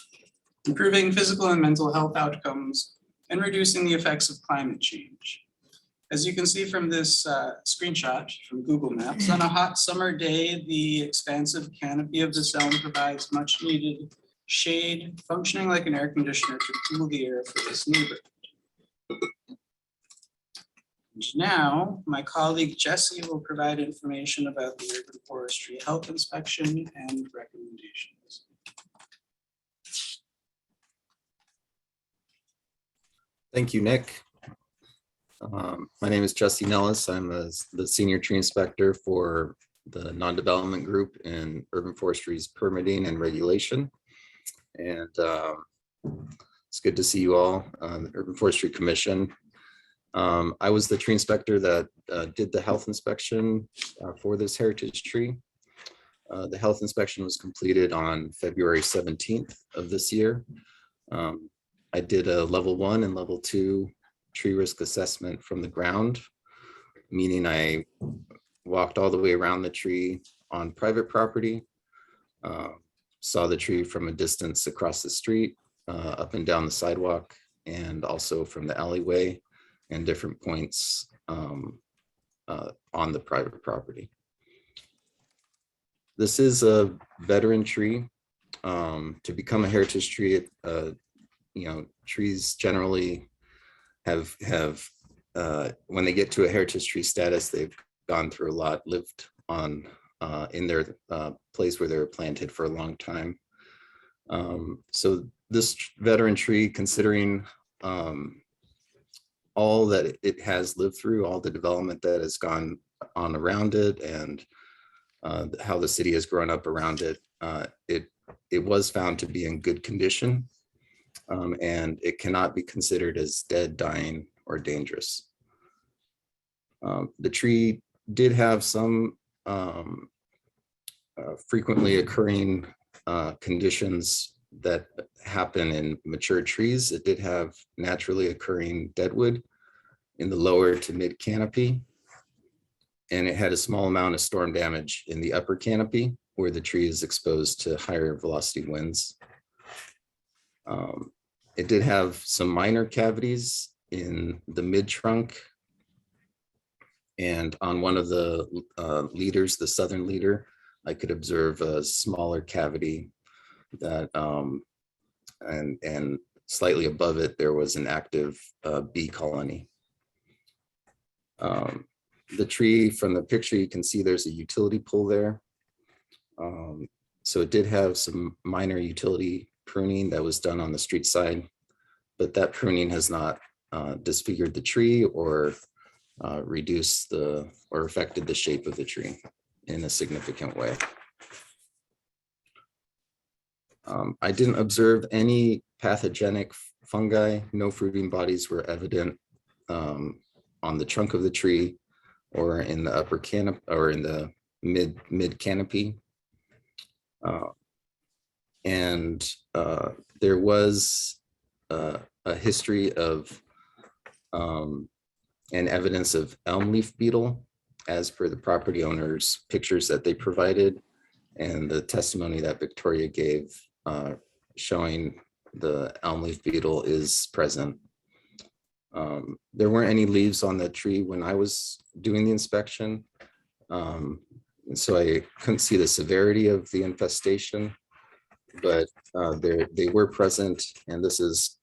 improving physical and mental health outcomes, and reducing the effects of climate change. As you can see from this screenshot from Google Maps, on a hot summer day, the expansive canopy of this elm provides much needed shade, functioning like an air conditioner to cool the air for this neighborhood. And now, my colleague Jesse will provide information about the Urban Forestry Health Inspection and recommendations. Thank you, Nick. My name is Jesse Nellis. I'm the Senior Tree Inspector for the Non-Development Group in Urban Forestry's Permitting and Regulation. And it's good to see you all on the Urban Forestry Commission. I was the tree inspector that did the health inspection for this heritage tree. The health inspection was completed on February 17th of this year. I did a level 1 and level 2 tree risk assessment from the ground, meaning I walked all the way around the tree on private property, saw the tree from a distance across the street, up and down the sidewalk, and also from the alleyway and different points on the private property. This is a veteran tree. To become a heritage tree, trees generally when they get to a heritage tree status, they've gone through a lot, lived on in their place where they were planted for a long time. So this veteran tree, considering all that it has lived through, all the development that has gone on around it, and how the city has grown up around it, it was found to be in good condition, and it cannot be considered as dead, dying, or dangerous. The tree did have some frequently occurring conditions that happen in mature trees. It did have naturally occurring deadwood in the lower to mid canopy, and it had a small amount of storm damage in the upper canopy where the tree is exposed to higher velocity winds. It did have some minor cavities in the mid trunk, and on one of the leaders, the southern leader, I could observe a smaller cavity that, and slightly above it, there was an active bee colony. The tree, from the picture, you can see there's a utility pole there. So it did have some minor utility pruning that was done on the street side, but that pruning has not disfigured the tree or reduced or affected the shape of the tree in a significant way. I didn't observe any pathogenic fungi. No fruiting bodies were evident on the trunk of the tree or in the upper canopy or in the mid canopy. And there was a history of and evidence of elm leaf beetle as per the property owner's pictures that they provided and the testimony that Victoria gave showing the elm leaf beetle is present. There weren't any leaves on the tree when I was doing the inspection. And so I couldn't see the severity of the infestation, but they were present, and this is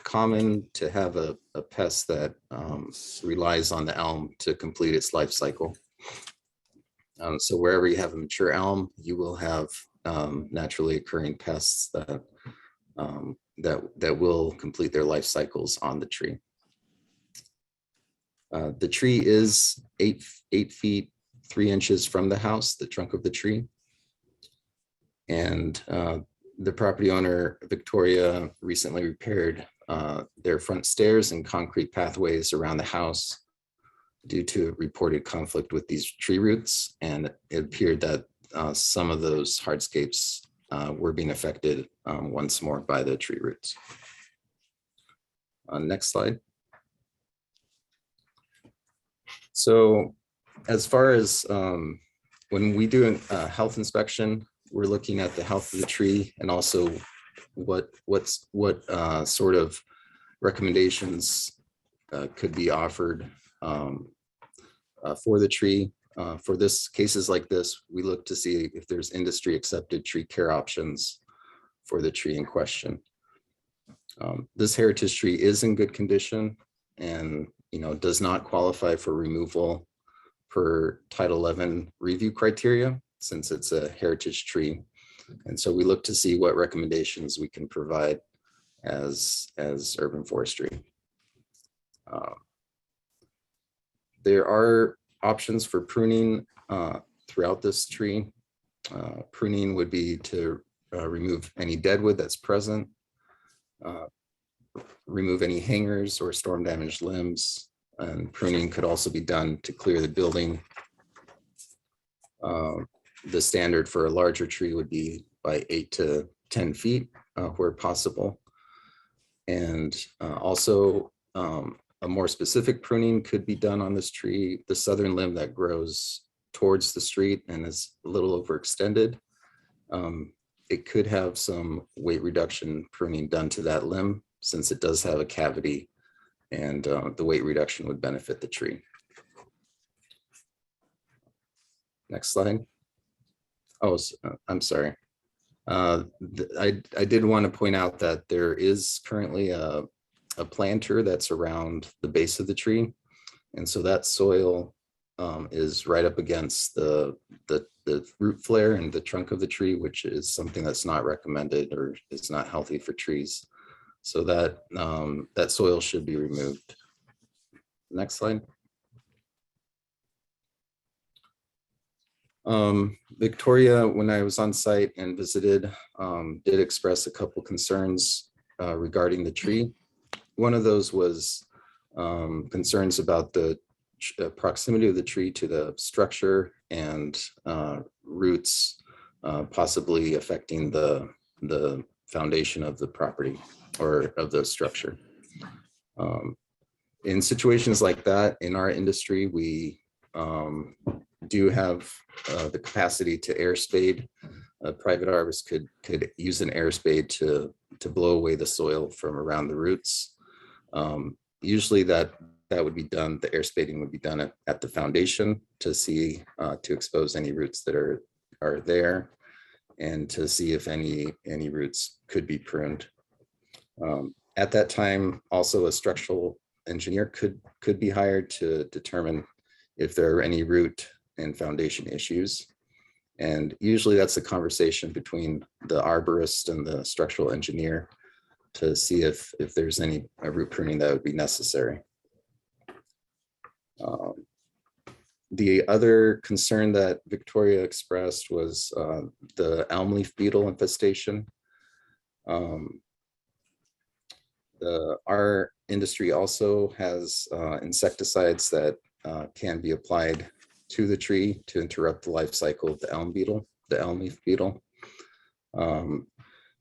common to have a pest that relies on the elm to complete its life cycle. So wherever you have a mature elm, you will have naturally occurring pests that will complete their life cycles on the tree. The tree is 8 feet 3 inches from the house, the trunk of the tree. And the property owner, Victoria, recently repaired their front stairs and concrete pathways around the house due to reported conflict with these tree roots. And it appeared that some of those hardscapes were being affected once more by the tree roots. Next slide. So as far as when we do a health inspection, we're looking at the health of the tree and also what sort of recommendations could be offered for the tree. For cases like this, we look to see if there's industry accepted tree care options for the tree in question. This heritage tree is in good condition and does not qualify for removal per Title 11 review criteria since it's a heritage tree. And so we look to see what recommendations we can provide as urban forestry. There are options for pruning throughout this tree. Pruning would be to remove any deadwood that's present, remove any hangers or storm damaged limbs, and pruning could also be done to clear the building. The standard for a larger tree would be by 8 to 10 feet where possible. And also a more specific pruning could be done on this tree. The southern limb that grows towards the street and is a little overextended, it could have some weight reduction pruning done to that limb since it does have a cavity, and the weight reduction would benefit the tree. Next slide. Oh, I'm sorry. I did want to point out that there is currently a planter that's around the base of the tree. And so that soil is right up against the root flare and the trunk of the tree, which is something that's not recommended or is not healthy for trees. So that that soil should be removed. Next slide. Victoria, when I was on site and visited, did express a couple concerns regarding the tree. One of those was concerns about the proximity of the tree to the structure and roots possibly affecting the foundation of the property or of the structure. In situations like that, in our industry, we do have the capacity to air spade. A private arborist could use an air spade to blow away the soil from around the roots. Usually that would be done, the air spading would be done at the foundation to see, to expose any roots that are there and to see if any roots could be pruned. At that time, also a structural engineer could be hired to determine if there are any root and foundation issues. And usually that's a conversation between the arborist and the structural engineer to see if there's any root pruning that would be necessary. The other concern that Victoria expressed was the elm leaf beetle infestation. Our industry also has insecticides that can be applied to the tree to interrupt the life cycle of the elm leaf beetle.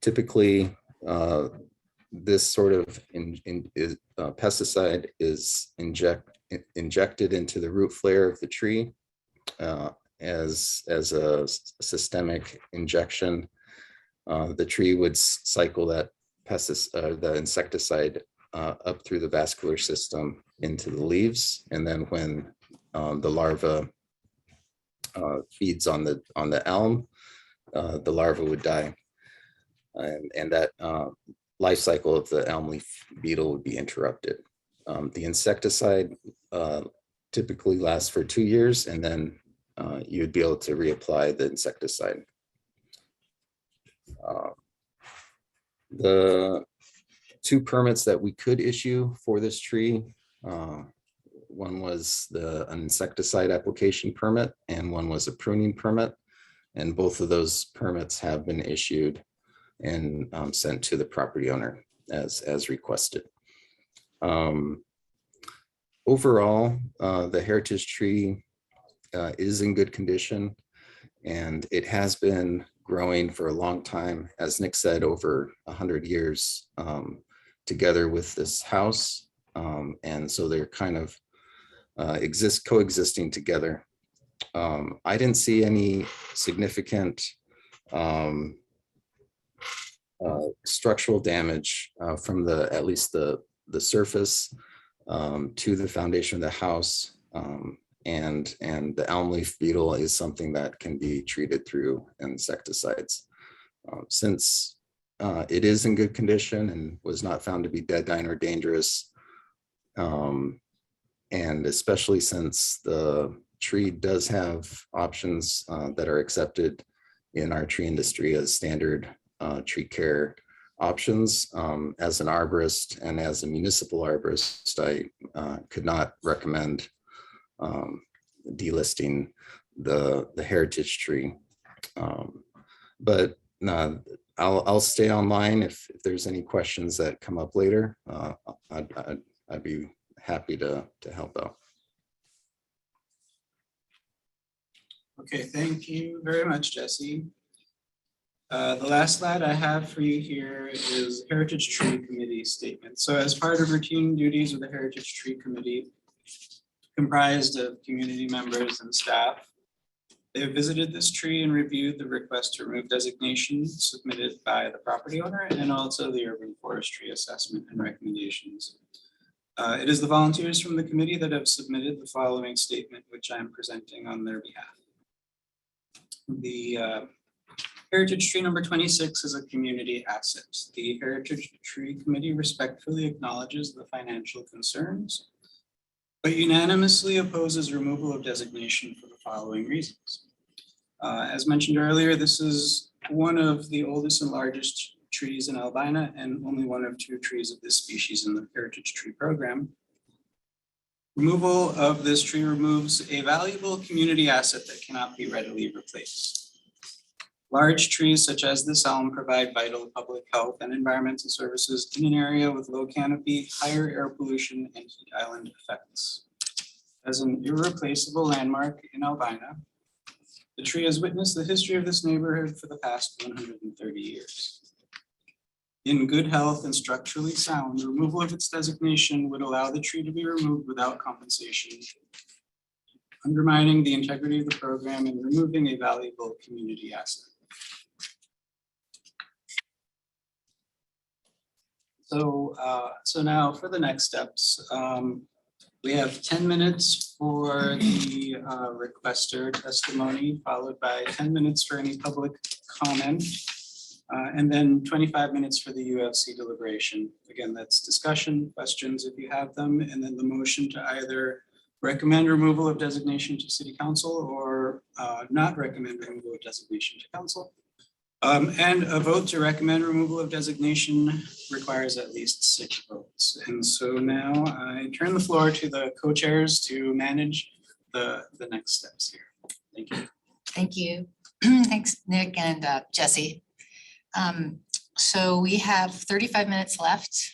Typically, this sort of pesticide is injected into the root flare of the tree as a systemic injection. The tree would cycle that the insecticide up through the vascular system into the leaves, and then when the larva feeds on the elm, the larva would die, and that life cycle of the elm leaf beetle would be interrupted. The insecticide typically lasts for 2 years, and then you'd be able to reapply the insecticide. The 2 permits that we could issue for this tree, one was an insecticide application permit and one was a pruning permit. And both of those permits have been issued and sent to the property owner as requested. Overall, the heritage tree is in good condition, and it has been growing for a long time, as Nick said, over 100 years together with this house. And so they're kind of coexisting together. I didn't see any significant structural damage from at least the surface to the foundation of the house. And the elm leaf beetle is something that can be treated through insecticides. Since it is in good condition and was not found to be dead, dying, or dangerous, and especially since the tree does have options that are accepted in our tree industry as standard tree care options, as an arborist and as a municipal arborist, I could not recommend delisting the heritage tree. But I'll stay online if there's any questions that come up later. I'd be happy to help out. Okay, thank you very much, Jesse. The last slide I have for you here is Heritage Tree Committee statement. So as part of routine duties of the Heritage Tree Committee, comprised of community members and staff, they have visited this tree and reviewed the request to remove designation submitted by the property owner and also the urban forestry assessment and recommendations. It is the volunteers from the committee that have submitted the following statement, which I am presenting on their behalf. The Heritage tree number 26 is a community asset. The Heritage Tree Committee respectfully acknowledges the financial concerns, but unanimously opposes removal of designation for the following reasons. As mentioned earlier, this is one of the oldest and largest trees in Albina and only one of 2 trees of this species in the Heritage Tree Program. Removal of this tree removes a valuable community asset that cannot be readily replaced. Large trees such as this elm provide vital public health and environmental services in an area with low canopy, higher air pollution, and heat island effects. As an irreplaceable landmark in Albina, the tree has witnessed the history of this neighborhood for the past 130 years. In good health and structurally sound, removal of its designation would allow the tree to be removed without compensation, undermining the integrity of the program and removing a valuable community asset. So now for the next steps, we have 10 minutes for the requester testimony, followed by 10 minutes for any public comment. And then 25 minutes for the UFC deliberation. Again, that's discussion, questions if you have them, and then the motion to either recommend removal of designation to City Council or not recommend removal of designation to Council. And a vote to recommend removal of designation requires at least 6 votes. And so now I turn the floor to the co-chairs to manage the next steps here. Thank you. Thank you. Thanks, Nick and Jesse. So we have 35 minutes left.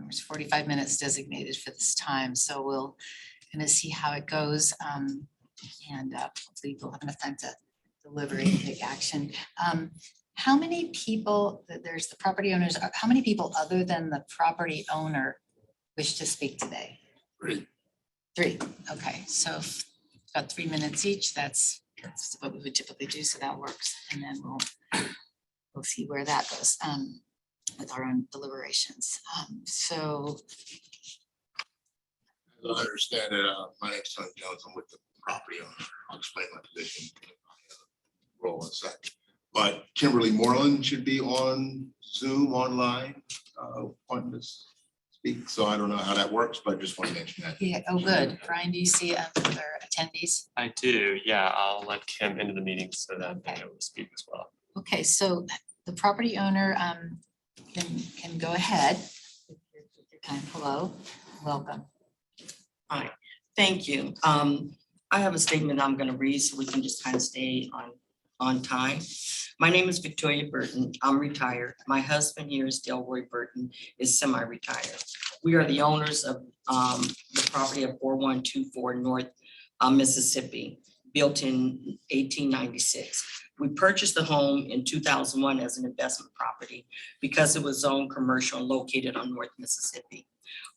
There's 45 minutes designated for this time. So we'll kind of see how it goes. And hopefully we'll have enough time to deliberate and take action. How many people, there's the property owners, how many people other than the property owner wish to speak today? 3. 3, okay. So about 3 minutes each, that's what we would typically do, so that works. And then we'll see where that goes with our own deliberations. So. As I understand it, my name's Tony Jones. I'm with the property owner. I'll explain my position, my role in a second. But Kimberly Moreland should be on Zoom online, wanting to speak. So I don't know how that works, but I just want to mention that. Yeah, oh, good. Brian, do you see other attendees? I do, yeah. I'll let Kim into the meeting so that they will speak as well. Okay, so the property owner can go ahead. Hello, welcome. Hi, thank you. I have a statement I'm going to read so we can just kind of stay on time. My name is Victoria Burton. I'm retired. My husband here is Delroy Burton, is semi-retired. We are the owners of the property of 4124 North Mississippi, built in 1896. We purchased the home in 2001 as an investment property because it was zoned commercial and located on North Mississippi.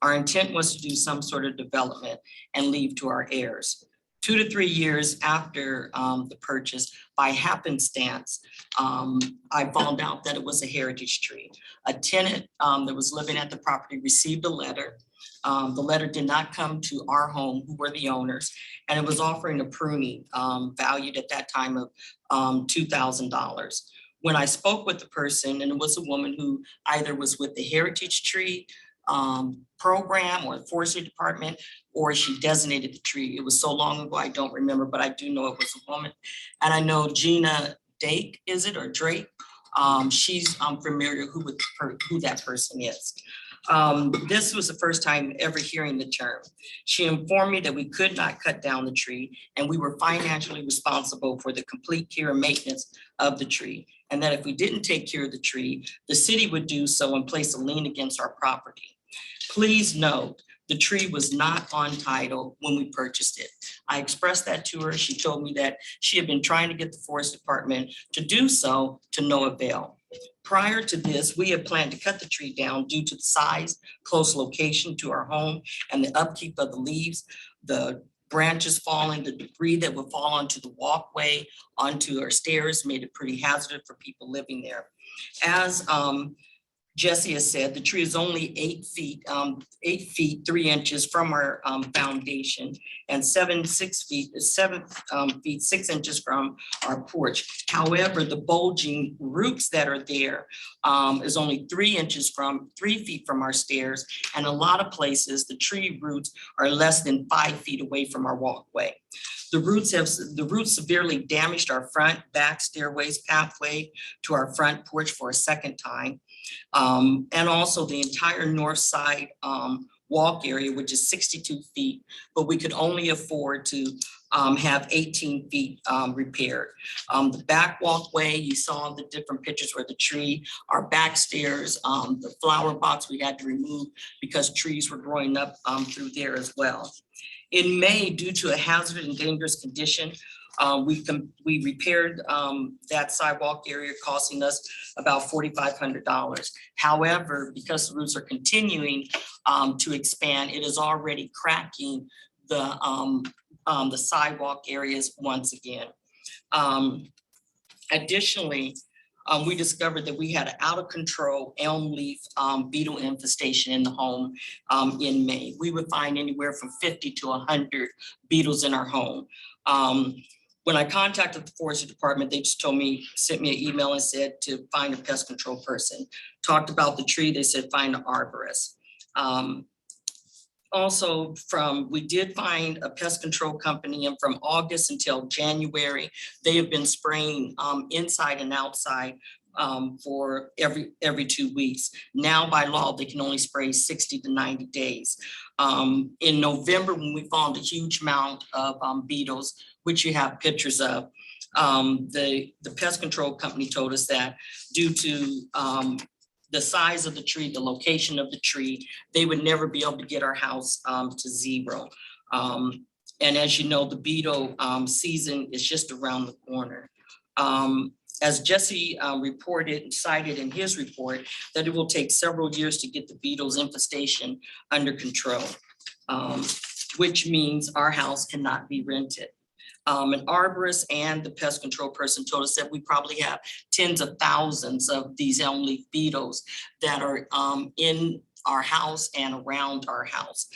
Our intent was to do some sort of development and leave to our heirs. 2 to 3 years after the purchase, by happenstance, I found out that it was a heritage tree. A tenant that was living at the property received a letter. The letter did not come to our home, who were the owners, and it was offering a pruning valued at that time of $2,000. When I spoke with the person, and it was a woman who either was with the Heritage Tree program or the Forestry Department, or she designated the tree. It was so long ago, I don't remember, but I do know it was a woman. And I know Gina Dake, is it, or Drake? She's familiar who that person is. This was the first time ever hearing the term. She informed me that we could not cut down the tree and we were financially responsible for the complete care and maintenance of the tree. And that if we didn't take care of the tree, the city would do so and place a lien against our property. Please note, the tree was not on title when we purchased it. I expressed that to her. She told me that she had been trying to get the Forest Department to do so to no avail. Prior to this, we had planned to cut the tree down due to the size, close location to our home, and the upkeep of the leaves, the branches falling, the debris that would fall onto the walkway, onto our stairs, made it pretty hazardous for people living there. As Jesse has said, the tree is only 8 feet, 8 feet, 3 inches from our foundation and 7 feet, 6 inches from our porch. However, the bulging roots that are there is only 3 feet from our stairs. And a lot of places, the tree roots are less than 5 feet away from our walkway. The roots severely damaged our front, back stairways, pathway to our front porch for a second time. And also the entire north side walk area, which is 62 feet, but we could only afford to have 18 feet repaired. The back walkway, you saw the different pictures where the tree, our back stairs, the flower box we had to remove because trees were growing up through there as well. In May, due to a hazard and dangerous condition, we repaired that sidewalk area, costing us about $4,500. However, because the roots are continuing to expand, it is already cracking the sidewalk areas once again. Additionally, we discovered that we had an out of control elm leaf beetle infestation in the home in May. We would find anywhere from 50 to 100 beetles in our home. When I contacted the forestry department, they just sent me an email and said to find a pest control person. Talked about the tree, they said find an arborist. Also we did find a pest control company, and from August until January, they have been spraying inside and outside for every 2 weeks. Now by law, they can only spray 60 to 90 days. In November, when we found a huge amount of beetles, which you have pictures of, the pest control company told us that due to the size of the tree, the location of the tree, they would never be able to get our house to zero. And as you know, the beetle season is just around the corner. As Jesse cited in his report, that it will take several years to get the beetles infestation under control, which means our house cannot be rented. An arborist and the pest control person told us that we probably have tens of thousands of these elm leaf beetles that are in our house and around our house.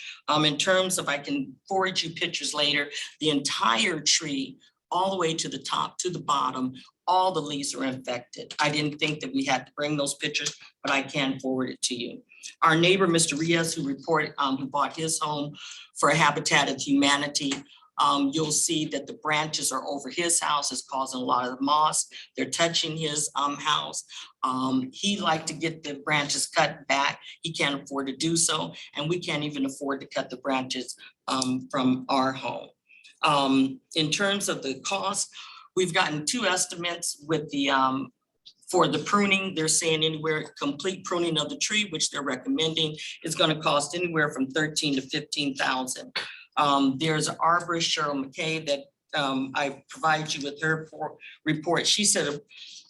In terms of, I can forward you pictures later, the entire tree, all the way to the top, to the bottom, all the leaves are infected. I didn't think that we had to bring those pictures, but I can forward it to you. Our neighbor, Mr. Rios, who bought his home for a Habitat of Humanity, you'll see that the branches are over his house, is causing a lot of moss. They're touching his house. He liked to get the branches cut back. He can't afford to do so, and we can't even afford to cut the branches from our home. In terms of the cost, we've gotten 2 estimates with the for the pruning. They're saying anywhere, complete pruning of the tree, which they're recommending, is going to cost anywhere from $13,000 to $15,000. There's an arborist, Cheryl McKay, that I provided you with her report. She said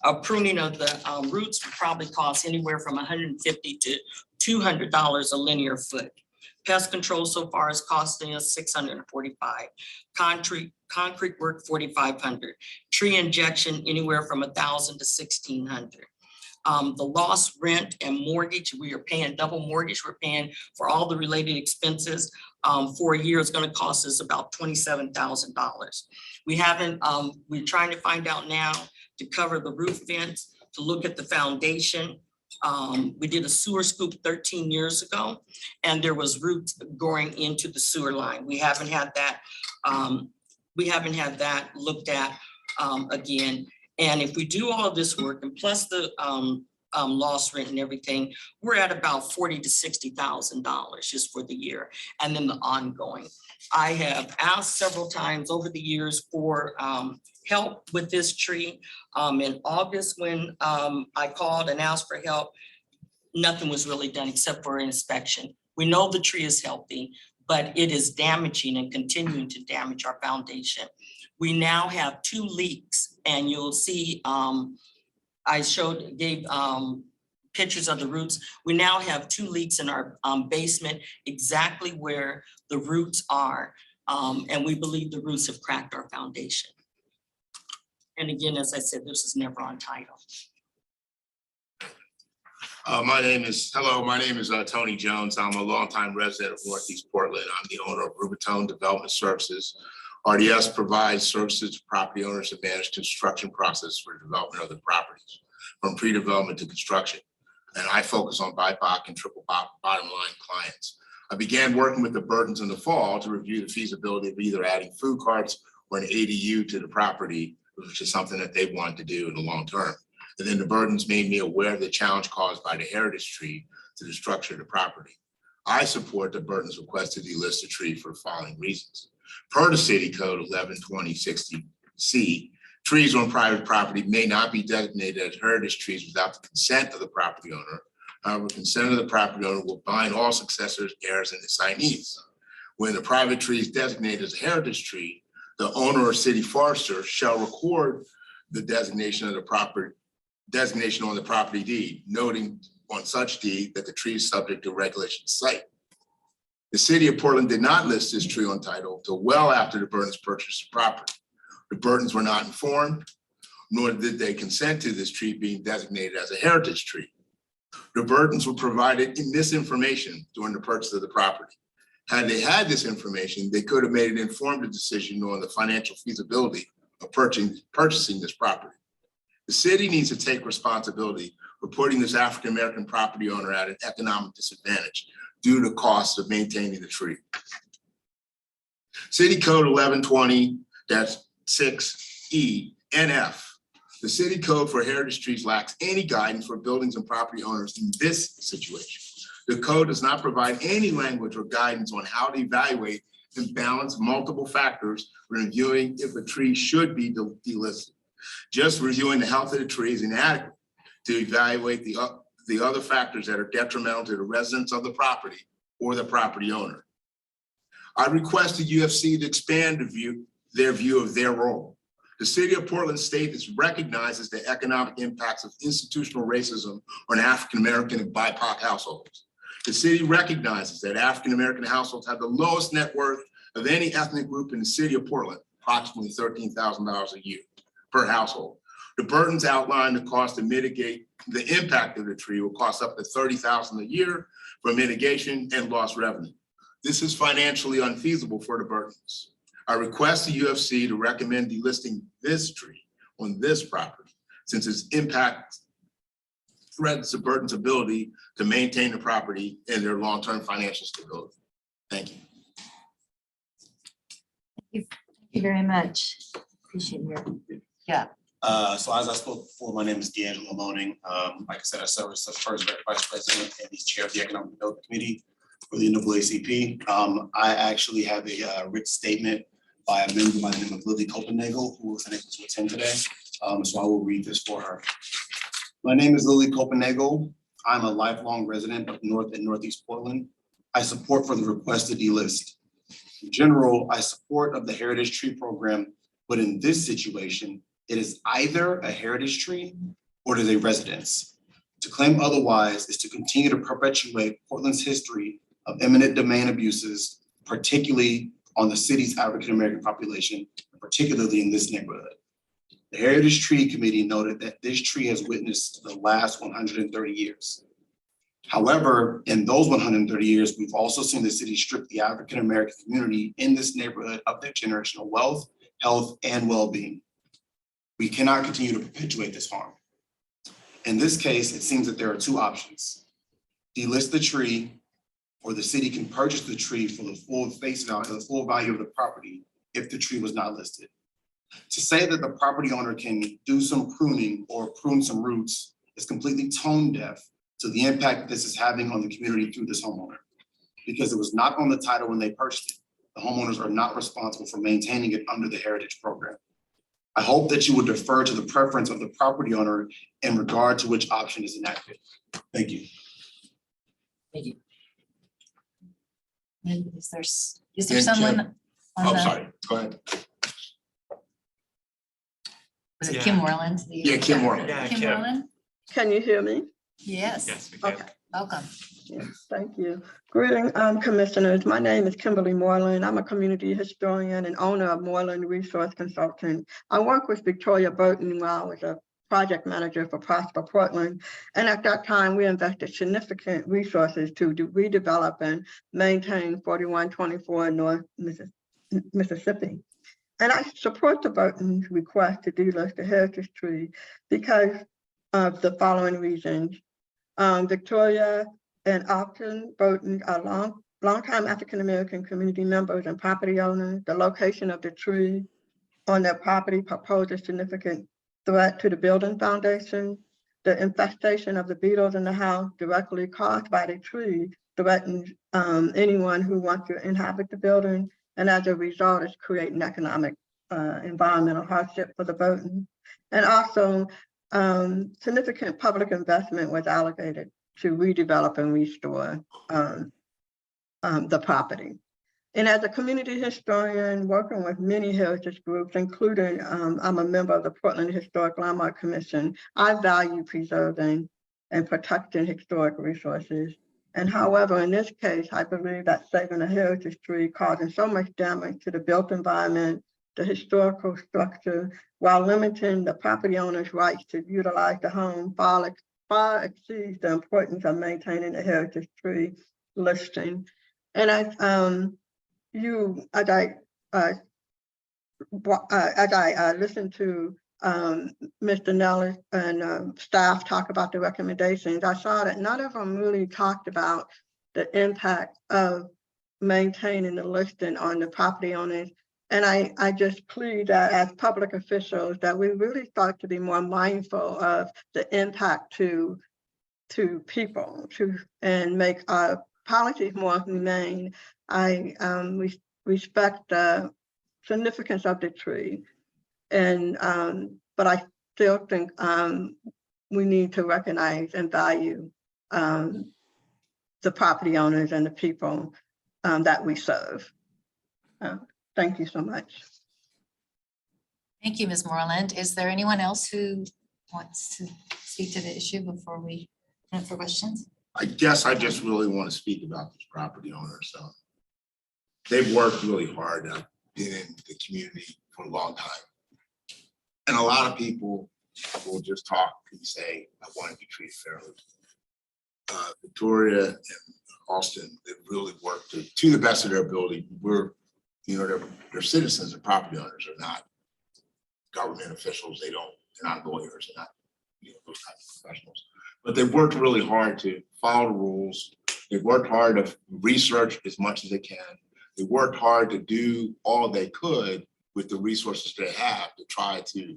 a pruning of the roots would probably cost anywhere from $150 to $200 a linear foot. Pest control so far is costing us $645. Concrete work, $4,500. Tree injection, anywhere from $1,000 to $1,600. The lost rent and mortgage, we are paying double mortgage. We're paying for all the related expenses. For a year, it's going to cost us about $27,000. We're trying to find out now to cover the roof vents, to look at the foundation. We did a sewer scoop 13 years ago, and there was roots going into the sewer line. We haven't had that. Looked at again. And if we do all of this work, and plus the lost rent and everything, we're at about $40,000 to $60,000 just for the year, and then the ongoing. I have asked several times over the years for help with this tree. In August, when I called and asked for help, nothing was really done except for an inspection. We know the tree is healthy, but it is damaging and continuing to damage our foundation. We now have 2 leaks, and you'll see, I gave pictures of the roots. We now have 2 leaks in our basement, exactly where the roots are. And we believe the roots have cracked our foundation. And again, as I said, this is never on title. My name is Tony Jones. I'm a longtime resident of Northeast Portland. I'm the owner of Rubitone Development Services. RDS provides services to property owners to manage construction process for development of the properties, from pre-development to construction. And I focus on BIPOC and triple bottom line clients. I began working with the Burtons in the fall to review the feasibility of either adding food carts or an ADU to the property, which is something that they wanted to do in the long term. And then the Burtons made me aware of the challenge caused by the heritage tree to the structure of the property. I support the Burtons' request to delist the tree for the following reasons. Per the City Code 112060C, trees on private property may not be designated as heritage trees without the consent of the property owner. However, consent of the property owner will bind all successors, heirs, and assignees. When the private tree is designated as a heritage tree, the owner or city forester shall record the designation of the property designation on the property deed, noting on such deed that the tree is subject to regulation site. The city of Portland did not list this tree on title until well after the Burtons purchased the property. The Burtons were not informed, nor did they consent to this tree being designated as a heritage tree. The Burtons were provided this information during the purchase of the property. Had they had this information, they could have made an informed decision on the financial feasibility of purchasing this property. The city needs to take responsibility for putting this African-American property owner at an economic disadvantage due to costs of maintaining the tree. City Code 1120-6E and F. The city code for heritage trees lacks any guidance for buildings and property owners in this situation. The code does not provide any language or guidance on how to evaluate and balance multiple factors when reviewing if a tree should be delisted. Just reviewing the health of the tree is inadequate to evaluate the other factors that are detrimental to the residents of the property or the property owner. I request the UFC to expand their view of their role. The city of Portland State recognizes the economic impacts of institutional racism on African-American and BIPOC households. The city recognizes that African-American households have the lowest net worth of any ethnic group in the city of Portland, approximately $13,000 a year per household. The Burtons outlined the cost to mitigate the impact of the tree will cost up to $30,000 a year for mitigation and lost revenue. This is financially unfeasible for the Burtons. I request the UFC to recommend delisting this tree on this property since its impact threatens the Burtons' ability to maintain the property and their long-term financial stability. Thank you. Thank you very much. Appreciate your, yeah. So as I spoke before, my name is D'Angelo Moaning. Like I said, I serve as the first vice president and the chair of the Economic Development Committee for the NAACP. I actually have a written statement by a member by the name of Lily Copenhagen, who was unable to attend today. So I will read this for her. My name is Lily Copenhagen. I'm a lifelong resident of North and Northeast Portland. I support for the request to delist. In general, I support of the Heritage Tree Program, but in this situation, it is either a heritage tree or it is a residence. To claim otherwise is to continue to perpetuate Portland's history of eminent domain abuses, particularly on the city's African-American population, particularly in this neighborhood. The Heritage Tree Committee noted that this tree has witnessed the last 130 years. However, in those 130 years, we've also seen the city strip the African-American community in this neighborhood of their generational wealth, health, and well-being. We cannot continue to perpetuate this harm. In this case, it seems that there are two options. Delist the tree, or the city can purchase the tree for the full face value, the full value of the property if the tree was not listed. To say that the property owner can do some pruning or prune some roots is completely tone deaf to the impact that this is having on the community through this homeowner. Because it was not on the title when they purchased it. The homeowners are not responsible for maintaining it under the Heritage Program. I hope that you would defer to the preference of the property owner in regard to which option is enacted. Thank you. Thank you. And is there Yeah, someone Kim. on Oh, the, sorry, go ahead. was it Yeah. Kim Moreland? Yeah, Kim Moreland. Yeah, Kim Kim. Moreland? Can you hear me? Yes. Yes, we can. Okay. Welcome. Yes, thank you. Greetings, commissioners. My name is Kimberly Moreland. I'm a community historian and owner of Moreland Resource Consulting. I worked with Victoria Burton while I was a project manager for Prosper Portland. And at that time, we invested significant resources to redevelop and maintain 4124 North Mississippi. And I support the Burton's request to delist the heritage tree because of the following reasons. Victoria and Upton Burton are longtime African-American community members and property owners. The location of the tree on their property poses significant threat to the building foundation. The infestation of the beetles in the house directly caused by the tree threatens anyone who wants to inhabit the building. And as a result, it's creating economic environmental hardship for the Burton. And also, significant public investment was allocated to redevelop and restore the property. And as a community historian working with many heritage groups, including I'm a member of the Portland Historic Landmark Commission, I value preserving and protecting historic resources. And however, in this case, I believe that saving a heritage tree causing so much damage to the built environment, the historical structure, while limiting the property owner's rights to utilize the home far exceeds the importance of maintaining the heritage tree listing. And as I listened to Mr. Nellis and staff talk about the recommendations, I saw that none of them really talked about the impact of maintaining the listing on the property owners. And I just plead that as public officials that we really start to be more mindful of the impact to people and make our policies more humane. I respect the significance of the tree, and but I still think we need to recognize and value the property owners and the people that we serve. Thank you so much. Thank you, Ms. Moreland. Is there anyone else who wants to speak to the issue before we open for questions? I guess I just really want to speak about this property owner. So they've worked really hard. I've been in the community for a long time. And a lot of people will just talk and say, I want to be treated fairly. Victoria and Austin, they've really worked to the best of their ability. They're citizens and property owners. Are not government officials. They're not lawyers. They're not those types of professionals. But they've worked really hard to follow the rules. They've worked hard to research as much as they can. They worked hard to do all they could with the resources they have to try to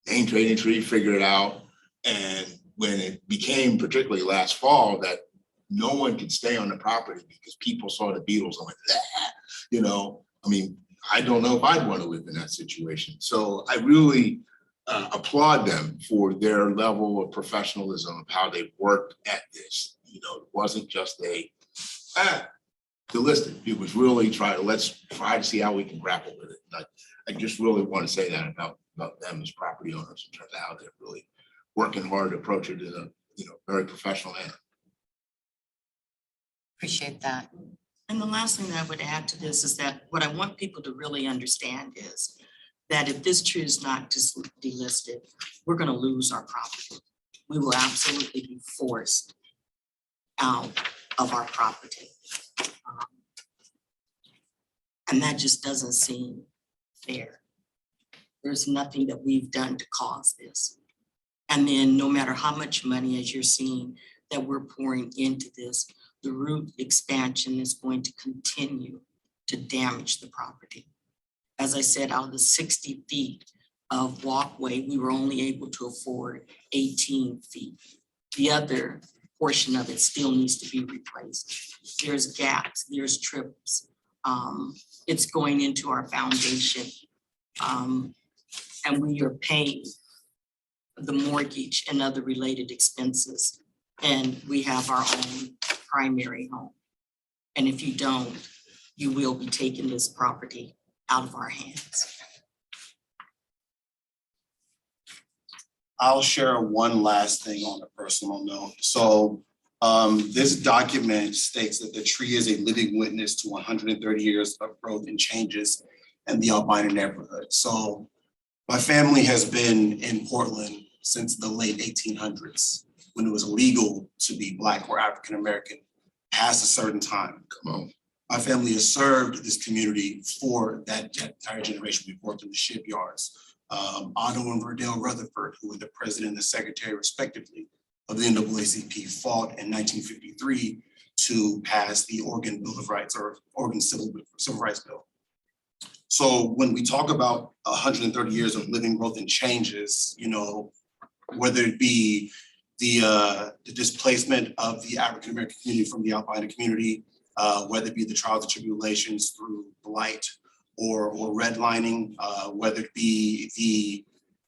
name trading tree, figure it out. And when it became, particularly last fall, that no one could stay on the property because people saw the beetles and went, I don't know if I'd want to live in that situation. So I really applaud them for their level of professionalism of how they worked at this. It wasn't just delisted. It was really let's try to see how we can grapple with it. I just really want to say that about them as property owners in terms of how they're really working hard to approach it in a very professional manner. Appreciate that. And the last thing that I would add to this is that what I want people to really understand is that if this tree is not just delisted, we're going to lose our property. We will absolutely be forced out of our property. And that just doesn't seem fair. There's nothing that we've done to cause this. And then no matter how much money, as you're seeing, that we're pouring into this, the root expansion is going to continue to damage the property. As I said, out of the 60 feet of walkway, we were only able to afford 18 feet. The other portion of it still needs to be replaced. There's gaps, there's trips. It's going into our foundation. And we are paying the mortgage and other related expenses. And we have our own primary home. And if you don't, you will be taking this property out of our hands. I'll share one last thing on a personal note. So this document states that the tree is a living witness to 130 years of growth and changes in the albino neighborhood. So My family has been in Portland since the late 1800s, when it was illegal to be Black or African American past a certain time. Come on. My family has served this community for that entire generation. We've worked in the shipyards. Otto and Verdell Rutherford, who were the president and the secretary respectively of the NAACP, fought in 1953 to pass the Oregon Bill of Rights, or Oregon Civil Rights Bill. So when we talk about 130 years of living, growth, and changes, you know, whether it be the displacement of the African American community from the albino community, whether it be the trials and tribulations through blight or redlining, whether it be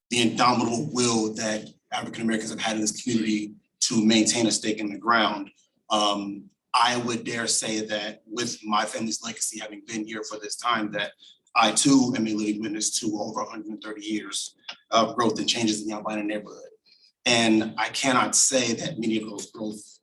the indomitable will that African Americans have had in this community to maintain a stake in the ground. I would dare say that with my family's legacy, having been here for this time, that I too am a living witness to over 130 years of growth and changes in the albino neighborhood. And I cannot say that many of those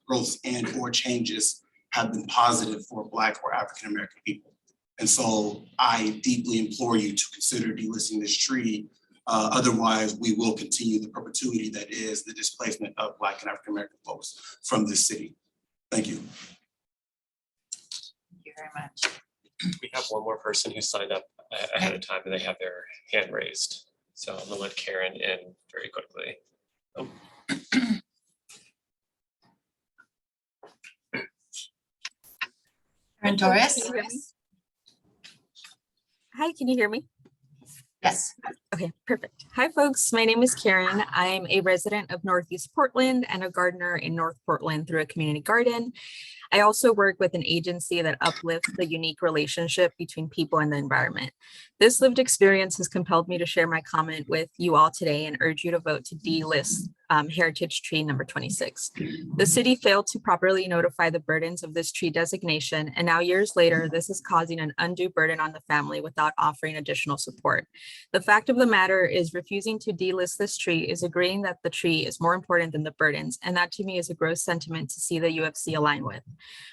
growth and or changes have been positive for Black or African American people. And so I deeply implore you to consider delisting this tree. Otherwise, we will continue the perpetuity that is the displacement of Black and African American folks from this city. Thank you. Thank you very much. We have one more person who signed up ahead of time and they have their hand raised. So I'm gonna let Karen in very quickly. Oh. Karen Torres? Hi, can you hear me? Yes. Okay, perfect. Hi, folks. My name is Karen. I'm a resident of Northeast Portland and a gardener in North Portland through a community garden. I also work with an agency that uplifts the unique relationship between people and the environment. This lived experience has compelled me to share my comment with you all today and urge you to vote to delist heritage tree number 26. The city failed to properly notify the burdens of this tree designation, and now years later, this is causing an undue burden on the family without offering additional support. The fact of the matter is refusing to delist this tree is agreeing that the tree is more important than the burdens, and that to me is a gross sentiment to see the UFC align with.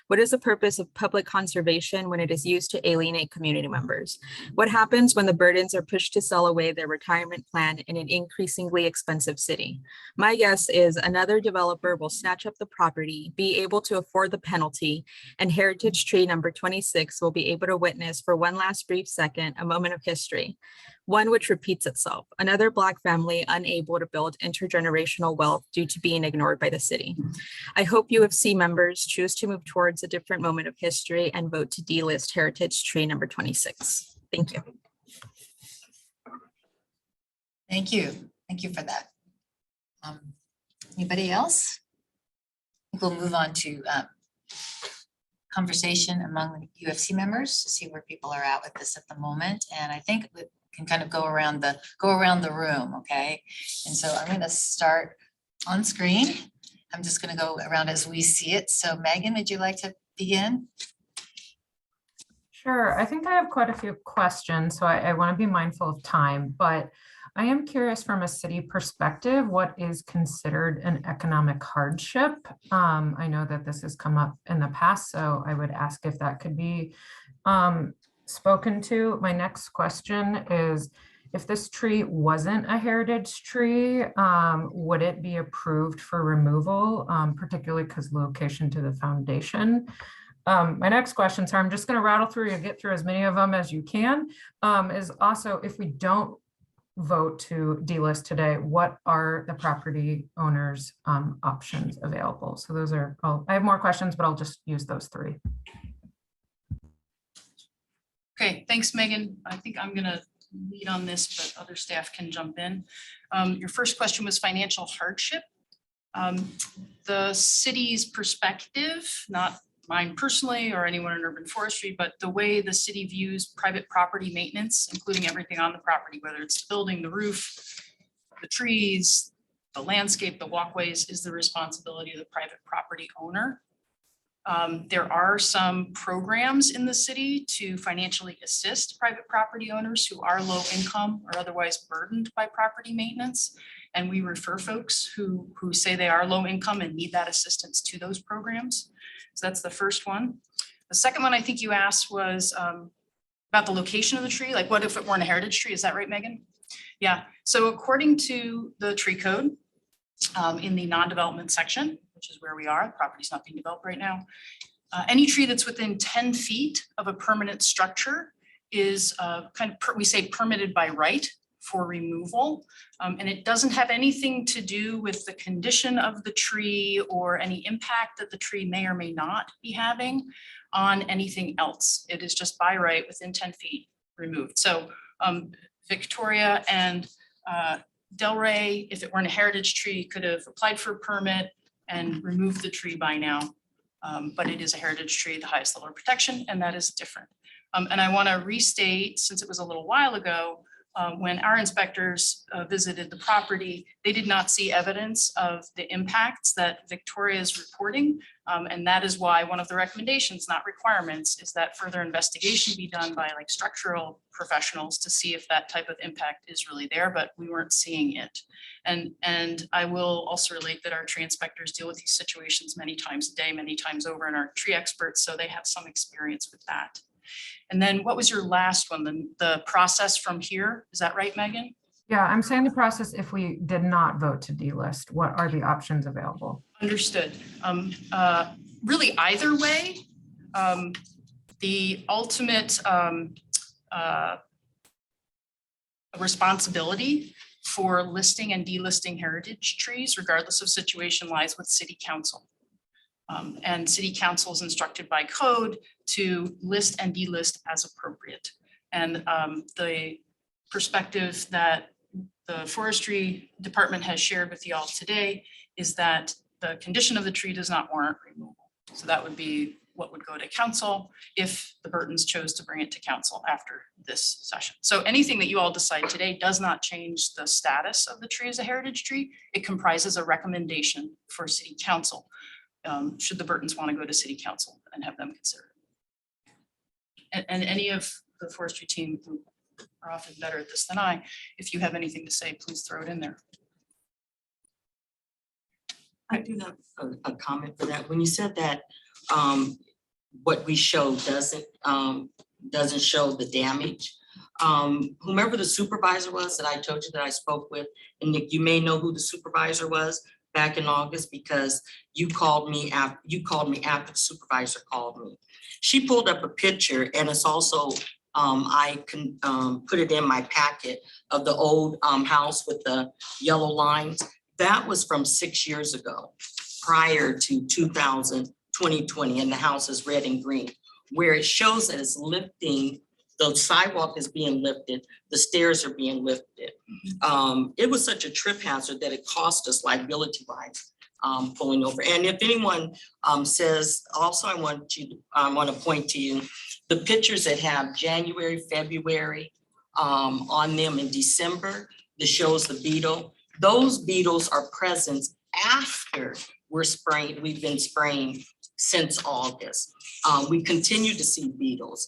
What is the purpose of public conservation when it is used to alienate community members? What happens when the burdens are pushed to sell away their retirement plan in an increasingly expensive city? My guess is another developer will snatch up the property, be able to afford the penalty, and heritage tree number 26 will be able to witness for one last brief second a moment of history, one which repeats itself, another Black family unable to build intergenerational wealth due to being ignored by the city. I hope UFC members choose to move towards a different moment of history and vote to delist heritage tree number 26. Thank you. Thank you. Thank you for that. Anybody else? I think we'll move on to conversation among the UFC members to see where people are at with this at the moment. And I think we can kind of go around the room, okay? And so I'm going to start on screen. I'm just going to go around as we see it. So Megan, would you like to begin? Sure. I think I have quite a few questions, so I want to be mindful of time, but I am curious from a city perspective, what is considered an economic hardship? I know that this has come up in the past, so I would ask if that could be spoken to. My next question is, if this tree wasn't a heritage tree, would it be approved for removal, particularly because location to the foundation? My next question, so I'm just going to rattle through and get through as many of them as you can, is also if we don't vote to delist today, what are the property owners' options available? So those are all. I have more questions, but I'll just use those three. Okay, thanks, Megan. I think I'm gonna lead on this, but other staff can jump in. Your first question was financial hardship. The city's perspective, not mine personally or anyone in urban forestry, but the way the city views private property maintenance, including everything on the property, whether it's the building, the roof, the trees, the landscape, the walkways, is the responsibility of the private property owner. There are some programs in the city to financially assist private property owners who are low income or otherwise burdened by property maintenance. And we refer folks who say they are low income and need that assistance to those programs. So that's the first one. The second one I think you asked was about the location of the tree. Like what if it weren't a heritage tree? Is that right, Megan? Yeah, so according to the tree code, in the non-development section, which is where we are, the property's not being developed right now. Any tree that's within 10 feet of a permanent structure is we say permitted by right for removal. And it doesn't have anything to do with the condition of the tree or any impact that the tree may or may not be having on anything else. It is just by right within 10 feet removed. So Victoria and Delray, if it weren't a heritage tree, could have applied for a permit and removed the tree by now. But it is a heritage tree, the highest level of protection, and that is different. And I want to restate, since it was a little while ago, when our inspectors visited the property, they did not see evidence of the impacts that Victoria is reporting. And that is why one of the recommendations, not requirements, is that further investigation be done by like structural professionals to see if that type of impact is really there, but we weren't seeing it. And I will also relate that our tree inspectors deal with these situations many times a day, many times over, and are tree experts, so they have some experience with that. And then what was your last one? The process from here, is that right, Megan? Yeah, I'm saying the process if we did not vote to delist, what are the options available? Understood. Really either way, the ultimate responsibility for listing and delisting heritage trees, regardless of situation, lies with City Council. And City Council is instructed by code to list and delist as appropriate. And the perspective that the Forestry Department has shared with you all today is that the condition of the tree does not warrant removal. So that would be what would go to council if the Burtons chose to bring it to council after this session. So anything that you all decide today does not change the status of the tree as a heritage tree. It comprises a recommendation for City Council. Should the Burtons want to go to City Council and have them consider it. And any of the forestry team who are often better at this than I, if you have anything to say, please throw it in there. I do have a comment for that. When you said that what we show doesn't show the damage, whomever the supervisor was that I told you that I spoke with, and Nick, you may know who the supervisor was back in August because you called me after the supervisor called me. She pulled up a picture, and it's also I can put it in my packet of the old house with the yellow lines. That was from 6 years ago, prior to 2020, and the house is red and green, where it shows that it's lifting. The sidewalk is being lifted, the stairs are being lifted. It was such a trip hazard that it cost us liability-wise pulling over. And if anyone says, also I want to point to you, the pictures that have January, February on them in December, that shows the beetle. Those beetles are present after we've been spraying since August. We continue to see beetles.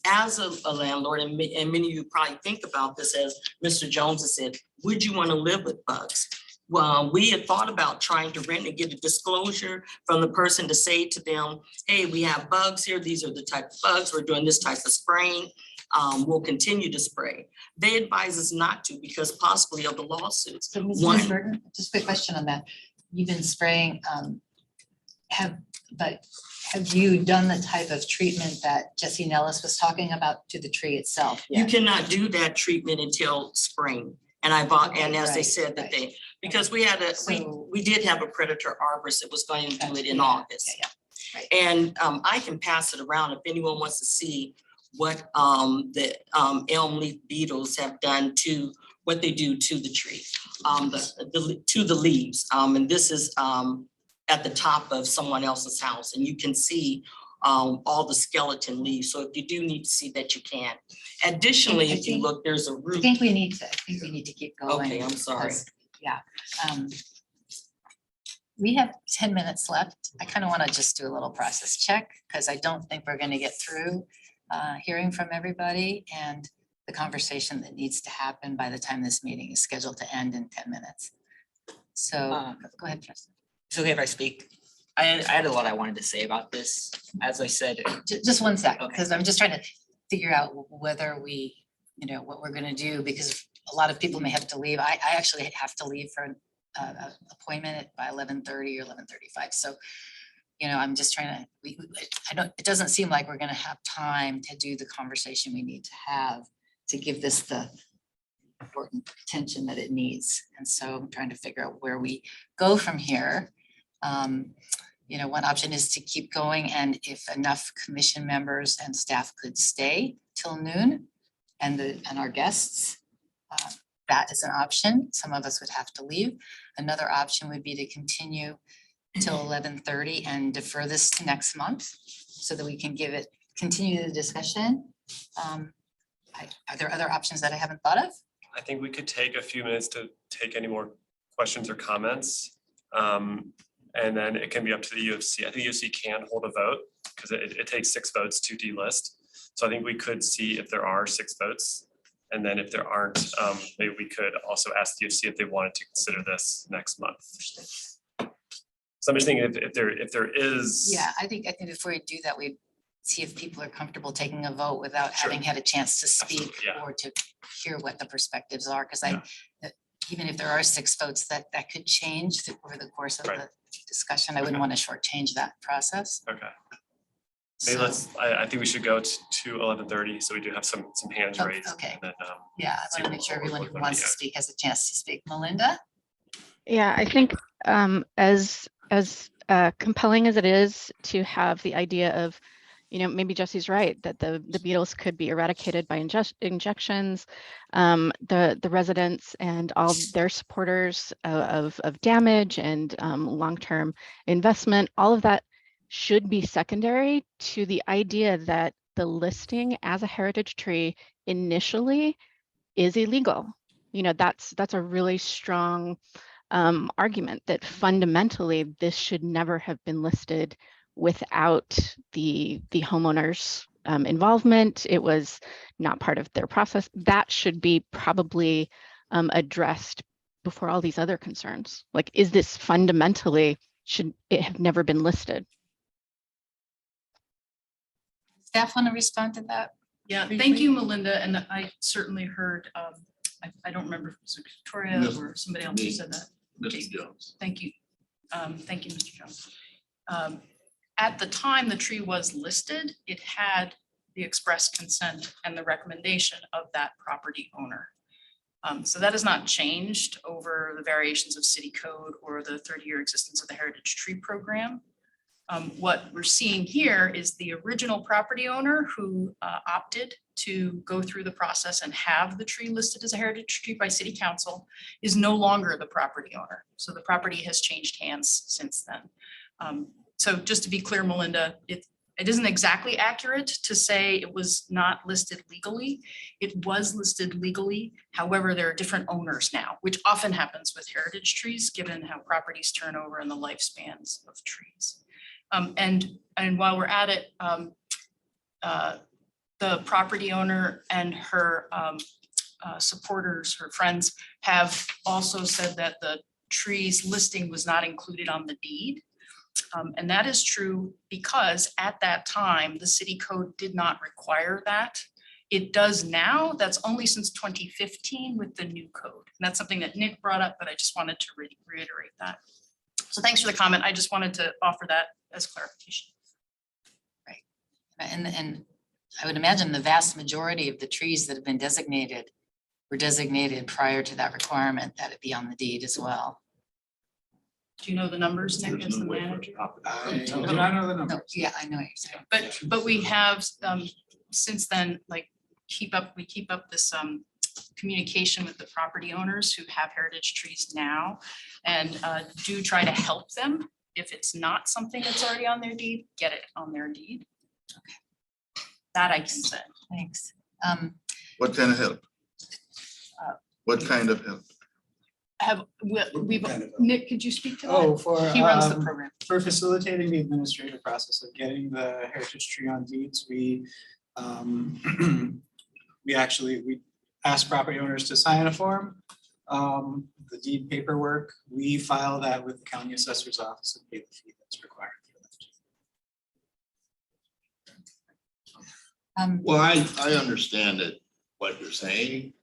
As a landlord, and many of you probably think about this as Mr. Jones has said, would you want to live with bugs? Well, we had thought about trying to rent and get a disclosure from the person to say to them, hey, we have bugs here. These are the type of bugs. We're doing this type of spraying. We'll continue to spray. They advise us not to because possibly of the lawsuits. So Ms. Burton, just a quick question on that. You've been spraying, have you done the type of treatment that Jesse Nellis was talking about to the tree itself? You cannot do that treatment until spring. And I bought, and as they said that they, because we had we did have a predator arborist that was going to do it in August. And I can pass it around if anyone wants to see what the elm leaf beetles have done to what they do to the tree, to the leaves. And this is at the top of someone else's house, and you can see all the skeleton leaves. So if you do need to see that, you can. Additionally, if you look, there's a root. I think we need to keep going. Okay, I'm sorry. because, yeah. We have 10 minutes left. I kind of want to just do a little process check because I don't think we're going to get through hearing from everybody and the conversation that needs to happen by the time this meeting is scheduled to end in 10 minutes. So go ahead, Justin. It's okay if I speak. I had a lot I wanted to say about this. As I said, Just 1 second, because I'm just trying to figure out whether we, what we're going to do, because a lot of people may have to leave. I actually have to leave for an appointment by 11:30 or 11:35. So, you know, I'm just trying to, it doesn't seem like we're gonna have time to do the conversation we need to have to give this the important attention that it needs. And so I'm trying to figure out where we go from here. You know, one option is to keep going, and if enough commission members and staff could stay till noon, and our guests, that is an option. Some of us would have to leave. Another option would be to continue till 11:30 and defer this to next month so that we can continue the discussion. Are there other options that I haven't thought of? I think we could take a few minutes to take any more questions or comments. And then it can be up to the UFC. I think UFC can hold a vote because it takes 6 votes to delist. So I think we could see if there are 6 votes. And then if there aren't, maybe we could also ask the UFC if they wanted to consider this next month. So I'm just thinking if there is. Yeah, I think before we do that, we see if people are comfortable taking a vote without having had a chance to speak or to hear what the perspectives are. Because even if there are 6 votes, that could change over the course of the discussion. I wouldn't want to shortchange that process. Okay. Maybe I think we should go to 11:30, so we do have some hands raised. Okay. And then, Yeah, I want to make sure everyone who wants to speak has a chance to speak. Melinda? Yeah, I think as compelling as it is to have the idea of, you know, maybe Jesse's right, that the beetles could be eradicated by injections, the residents and all their supporters of damage and long-term investment, all of that should be secondary to the idea that the listing as a heritage tree initially is illegal. You know, that's a really strong argument that fundamentally this should never have been listed without the homeowners' involvement. It was not part of their process. That should be probably addressed before all these other concerns. Like, is this fundamentally, should it have never been listed? Staff want to respond to that? Yeah, thank you, Melinda. And I certainly heard, I don't remember if it was Victoria or somebody else who said that. Mr. Jones. Thank you. Thank you, Mr. Jones. At the time the tree was listed, it had the express consent and the recommendation of that property owner. So that has not changed over the variations of city code or the 30-year existence of the Heritage Tree Program. What we're seeing here is the original property owner who opted to go through the process and have the tree listed as a heritage tree by city council is no longer the property owner. So the property has changed hands since then. So just to be clear, Melinda, it isn't exactly accurate to say it was not listed legally. It was listed legally. However, there are different owners now, which often happens with heritage trees, given how properties turn over and the lifespans of trees. And while we're at it, the property owner and her supporters, her friends, have also said that the trees listing was not included on the deed. And that is true because at that time, the city code did not require that. It does now. That's only since 2015 with the new code. And that's something that Nick brought up, but I just wanted to reiterate that. So thanks for the comment. I just wanted to offer that as clarification. Right. And I would imagine the vast majority of the trees that have been designated were designated prior to that requirement that it be on the deed as well. Do you know the numbers, Nick, as the manager? I do not know the numbers. No, yeah, I know what you're saying. But we have since then, like we keep up this communication with the property owners who have heritage trees now, and do try to help them if it's not something that's already on their deed, get it on their deed. Okay. That I can say. Thanks. What kind of help? What kind of help? Nick, could you speak to that? Oh, He runs the program. For facilitating the administrative process of getting the heritage tree on deeds, we we ask property owners to sign a form. The deed paperwork, we file that with the county assessor's office and pay the fee that's required for that. Well, I understand that what you're saying,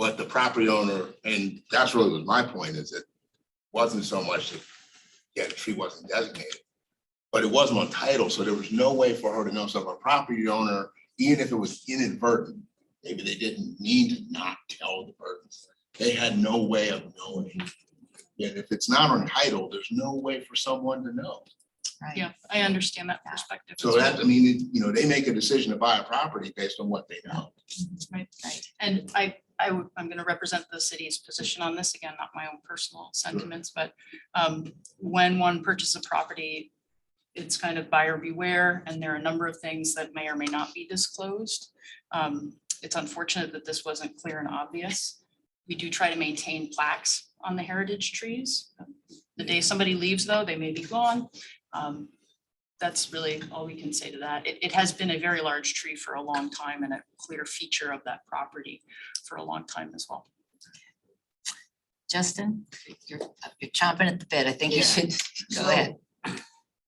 But the property owner, and that's really was my point, is it wasn't so much that, yeah, the tree wasn't designated, but it wasn't on title, so there was no way for her to know. So if a property owner, even if it was inadvertent, maybe they didn't mean to not tell the person, they had no way of knowing. And if it's not on title, there's no way for someone to know. Yeah, I understand that perspective. So that, I mean, you know, they make a decision to buy a property based on what they know. Right. And I'm gonna represent the city's position on this, again, not my own personal sentiments, but when one purchases a property, it's kind of buyer beware, and there are a number of things that may or may not be disclosed. It's unfortunate that this wasn't clear and obvious. We do try to maintain plaques on the heritage trees. The day somebody leaves, though, they may be gone. That's really all we can say to that. It has been a very large tree for a long time and a clear feature of that property for a long time as well. Justin, you're chomping at the bit. I think you Yeah. should go So, ahead.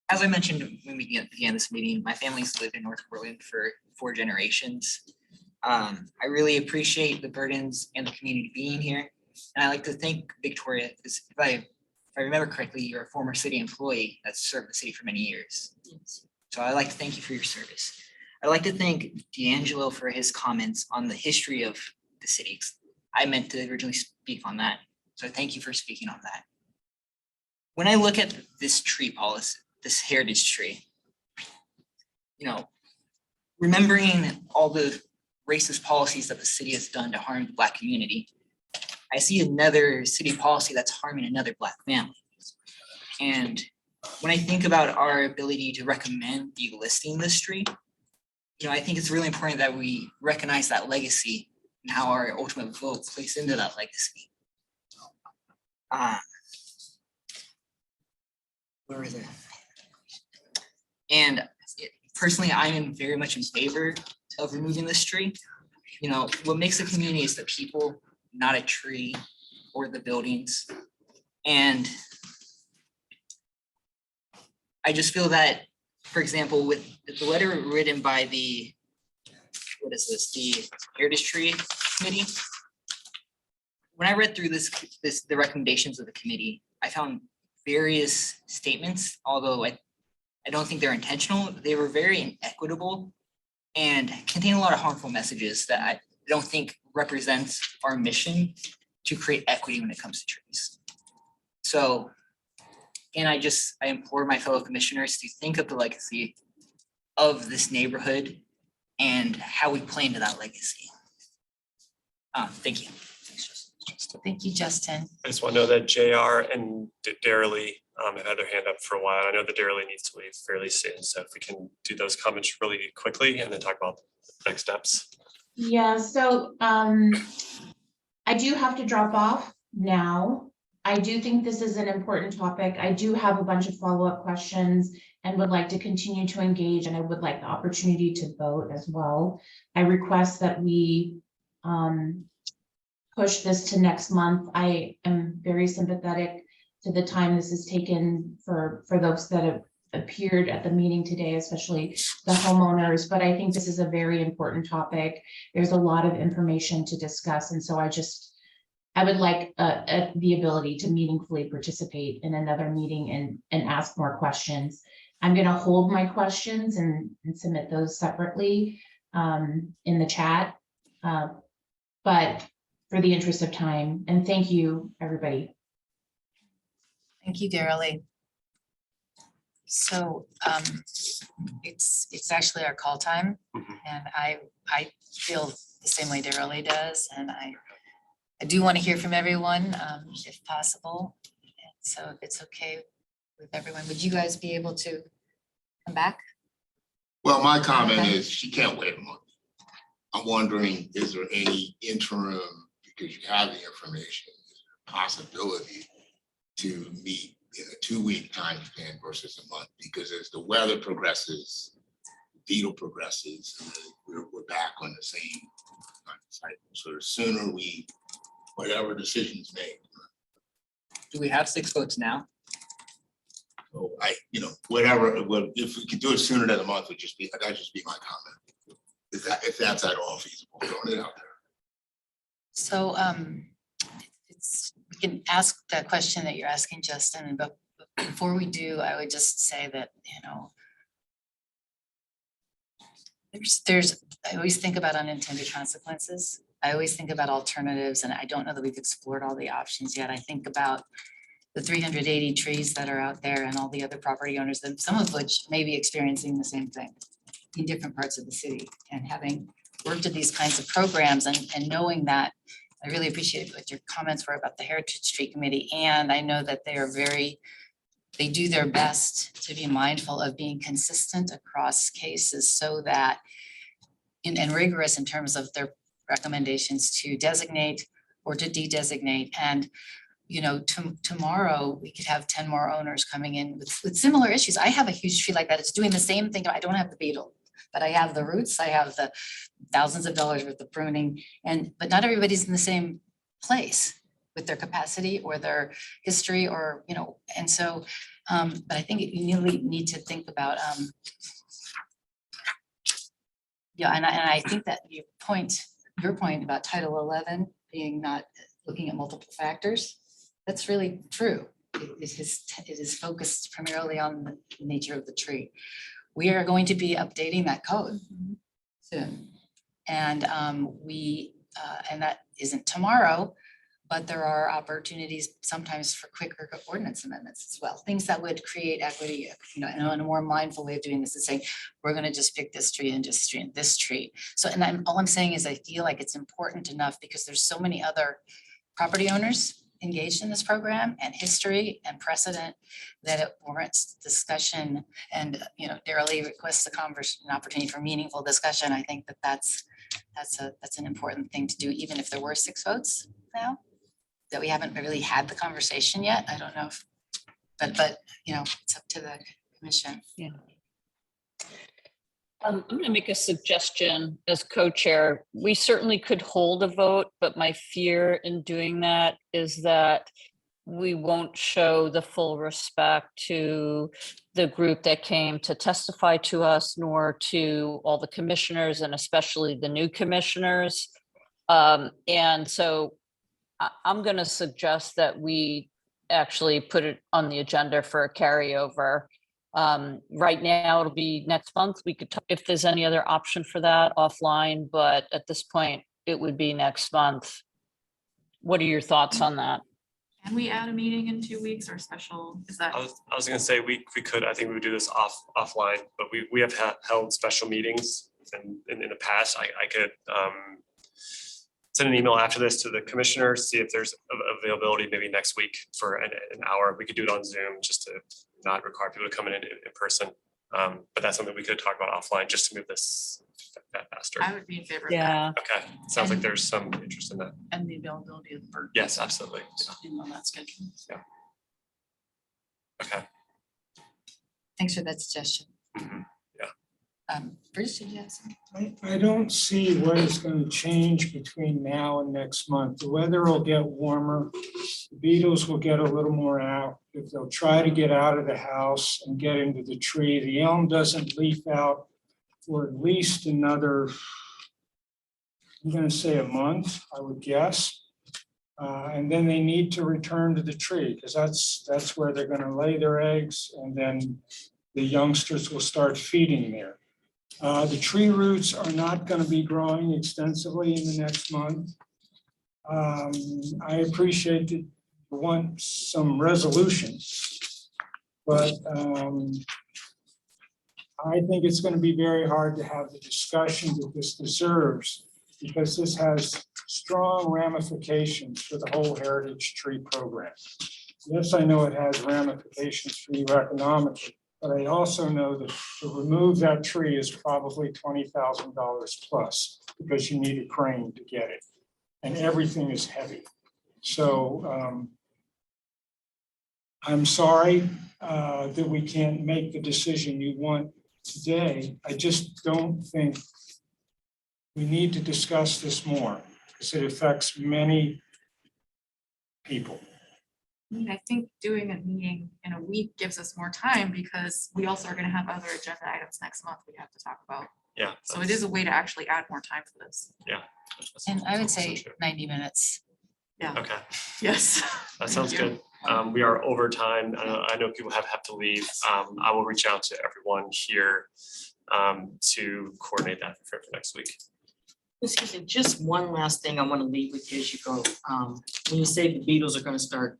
As I mentioned when we began this meeting, my family's lived in North Portland for 4 generations. I really appreciate the burdens and the community being here. And I like to thank Victoria, because if I remember correctly, you're a former city employee that's served the city for many years. So I'd like to thank you for your service. I'd like to thank D'Angelo for his comments on the history of the city. I meant to originally speak on that, so thank you for speaking on that. When I look at this tree policy, this heritage tree, you know, remembering all the racist policies that the city has done to harm the Black community, I see another city policy that's harming another Black family. And when I think about our ability to recommend delisting this tree, you know, I think it's really important that we recognize that legacy and how our ultimate vote plays into that legacy. Where is it? And personally, I am very much in favor of removing this tree. You know, what makes a community is the people, not a tree or the buildings. And I just feel that, for example, with the letter written by the, what is this, the Heritage Tree Committee. When I read through the recommendations of the committee, I found various statements, although I don't think they're intentional. They were very inequitable and contain a lot of harmful messages that I don't think represents our mission to create equity when it comes to trees. So, and I implore my fellow commissioners to think of the legacy of this neighborhood and how we play into that legacy. Thank you. Thank you, Justin. I just want to know that JR and Darrelly have had their hand up for a while. I know that Darrelly needs to leave fairly soon, so if we can do those comments really quickly and then talk about the next steps. Yeah, so I do have to drop off now. I do think this is an important topic. I do have a bunch of follow-up questions and would like to continue to engage, and I would like the opportunity to vote as well. I request that we push this to next month. I am very sympathetic to the time this has taken for those that have appeared at the meeting today, especially the homeowners, but I think this is a very important topic. There's a lot of information to discuss, and so I would like the ability to meaningfully participate in another meeting and ask more questions. I'm going to hold my questions and submit those separately in the chat, but for the interest of time, and thank you, everybody. Thank you, Darrelly. So it's actually our call time, and I feel the same way Darrelly does, and I do want to hear from everyone if possible. And so if it's okay with everyone, would you guys be able to come back? Well, my comment is she can't wait a month. I'm wondering, is there any interim, because you have the information, possibility to meet in a 2-week time span versus a month? Because as the weather progresses, beetle progresses, we're back on the same kind of cycle. So the sooner we, whatever decisions made. Do we have 6 votes now? So whatever, if we could do it sooner than a month, that'd just be my comment. If that's at all feasible, throwing it out there. So we can ask the question that you're asking, Justin, but before we do, I would just say that, I always think about unintended consequences. I always think about alternatives, and I don't know that we've explored all the options yet. I think about the 380 trees that are out there and all the other property owners, and some of which may be experiencing the same thing in different parts of the city. And having worked at these kinds of programs and knowing that, I really appreciate what your comments were about the Heritage Tree Committee. And I know that they do their best to be mindful of being consistent across cases so that, and rigorous in terms of their recommendations to designate or to de-designate. And tomorrow we could have 10 more owners coming in with similar issues. I have a huge tree like that. It's doing the same thing. I don't have the beetle, but I have the roots. I have the thousands of dollars worth of pruning, but not everybody's in the same place with their capacity or their history or, and so, but I think you really need to think about, and I think that your point about Title 11 being not looking at multiple factors, that's really true. It is focused primarily on the nature of the tree. We are going to be updating that code soon. And and that isn't tomorrow, but there are opportunities sometimes for quicker ordinance amendments as well. Things that would create equity, and a more mindful way of doing this is saying, we're gonna just pick this tree and just tree and this tree. So, and all I'm saying is I feel like it's important enough because there's so many other property owners engaged in this program and history and precedent that it warrants discussion. And Darrell Lee requests an opportunity for meaningful discussion. I think that's an important thing to do, even if there were 6 votes now, that we haven't really had the conversation yet. I don't know if, but it's up to the commission. Yeah. I'm going to make a suggestion as co-chair. We certainly could hold a vote, but my fear in doing that is that we won't show the full respect to the group that came to testify to us, nor to all the commissioners and especially the new commissioners. And so I'm going to suggest that we actually put it on the agenda for a carryover. Right now, it'll be next month. We could talk if there's any other option for that offline, but at this point, it would be next month. What are your thoughts on that? Can we add a meeting in 2 weeks or special? Is that? I was gonna say we could, I think we would do this offline, but we have held special meetings and in the past. I could send an email after this to the commissioners, see if there's availability maybe next week for an hour. We could do it on Zoom just to not require people to come in person. But that's something we could talk about offline just to move this faster. I would be in favor of that. Okay, sounds like there's some interest in that. And the availability of the bird. Yes, absolutely. On that schedule. Yeah. Okay. Thanks for that suggestion. Yeah. Bruce, did you have something? I don't see what is going to change between now and next month. The weather will get warmer. The beetles will get a little more out. If they'll try to get out of the house and get into the tree, the elm doesn't leaf out for at least another, I'm going to say a month, I would guess. And then they need to return to the tree because that's where they're going to lay their eggs, and then the youngsters will start feeding there. The tree roots are not going to be growing extensively in the next month. I appreciate that you want some resolution, but I think it's going to be very hard to have the discussion that this deserves because this has strong ramifications for the whole heritage tree program. Yes, I know it has ramifications for you economically, but I also know that to remove that tree is probably $20,000 plus because you need a crane to get it, and everything is heavy. So I'm sorry that we can't make the decision you want today. I just don't think we need to discuss this more because it affects many people. I mean, I think doing a meeting in a week gives us more time because we also are going to have other agenda items next month we have to talk about. Yeah. So it is a way to actually add more time for this. Yeah. And I would say 90 minutes. Yeah. Okay, Yes. that sounds good. We are over time. I know people have to leave. I will reach out to everyone here to coordinate that for next week. Excuse me, just one last thing I want to leave with you as you go. When you say the beetles are going to start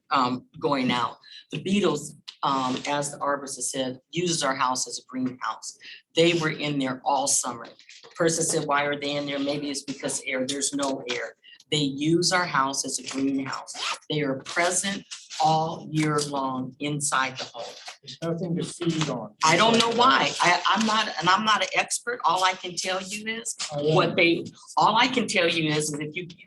going out, the beetles, as the arborist has said, uses our house as a greenhouse. They were in there all summer. Person said, why are they in there? Maybe it's because air, there's no air. They use our house as a greenhouse. They are present all year long inside the home. There's nothing to feed on. I don't know why. I'm not an expert. All I can tell you is all I can tell you is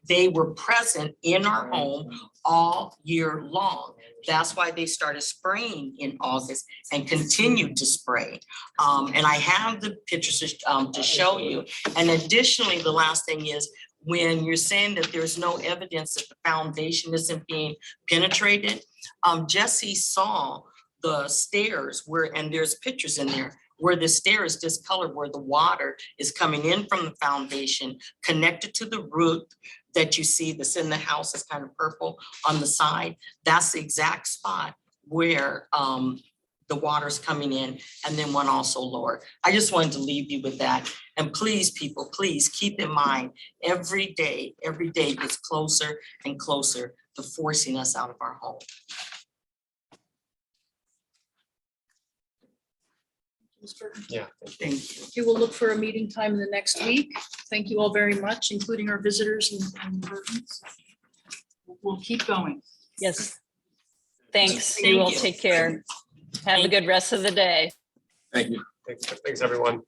they were present in our home all year long. That's why they started spraying in August and continued to spray. And I have the pictures to show you. And additionally, the last thing is, when you're saying that there's no evidence that the foundation isn't being penetrated, Jesse saw the stairs and there's pictures in there where the stair is discolored, where the water is coming in from the foundation, connected to the root that you see that's in the house is kind of purple on the side. That's the exact spot where the water's coming in, and then one also lower. I just wanted to leave you with that. And please, people, please keep in mind, every day gets closer and closer to forcing us out of our home. Yeah. Thank you. Okay, we'll look for a meeting time in the next week. Thank you all very much, including our visitors and Burtons. We'll keep going. Yes. Thanks. Thank You all you. take care. Have a good rest of the day. Thank you. Thanks everyone.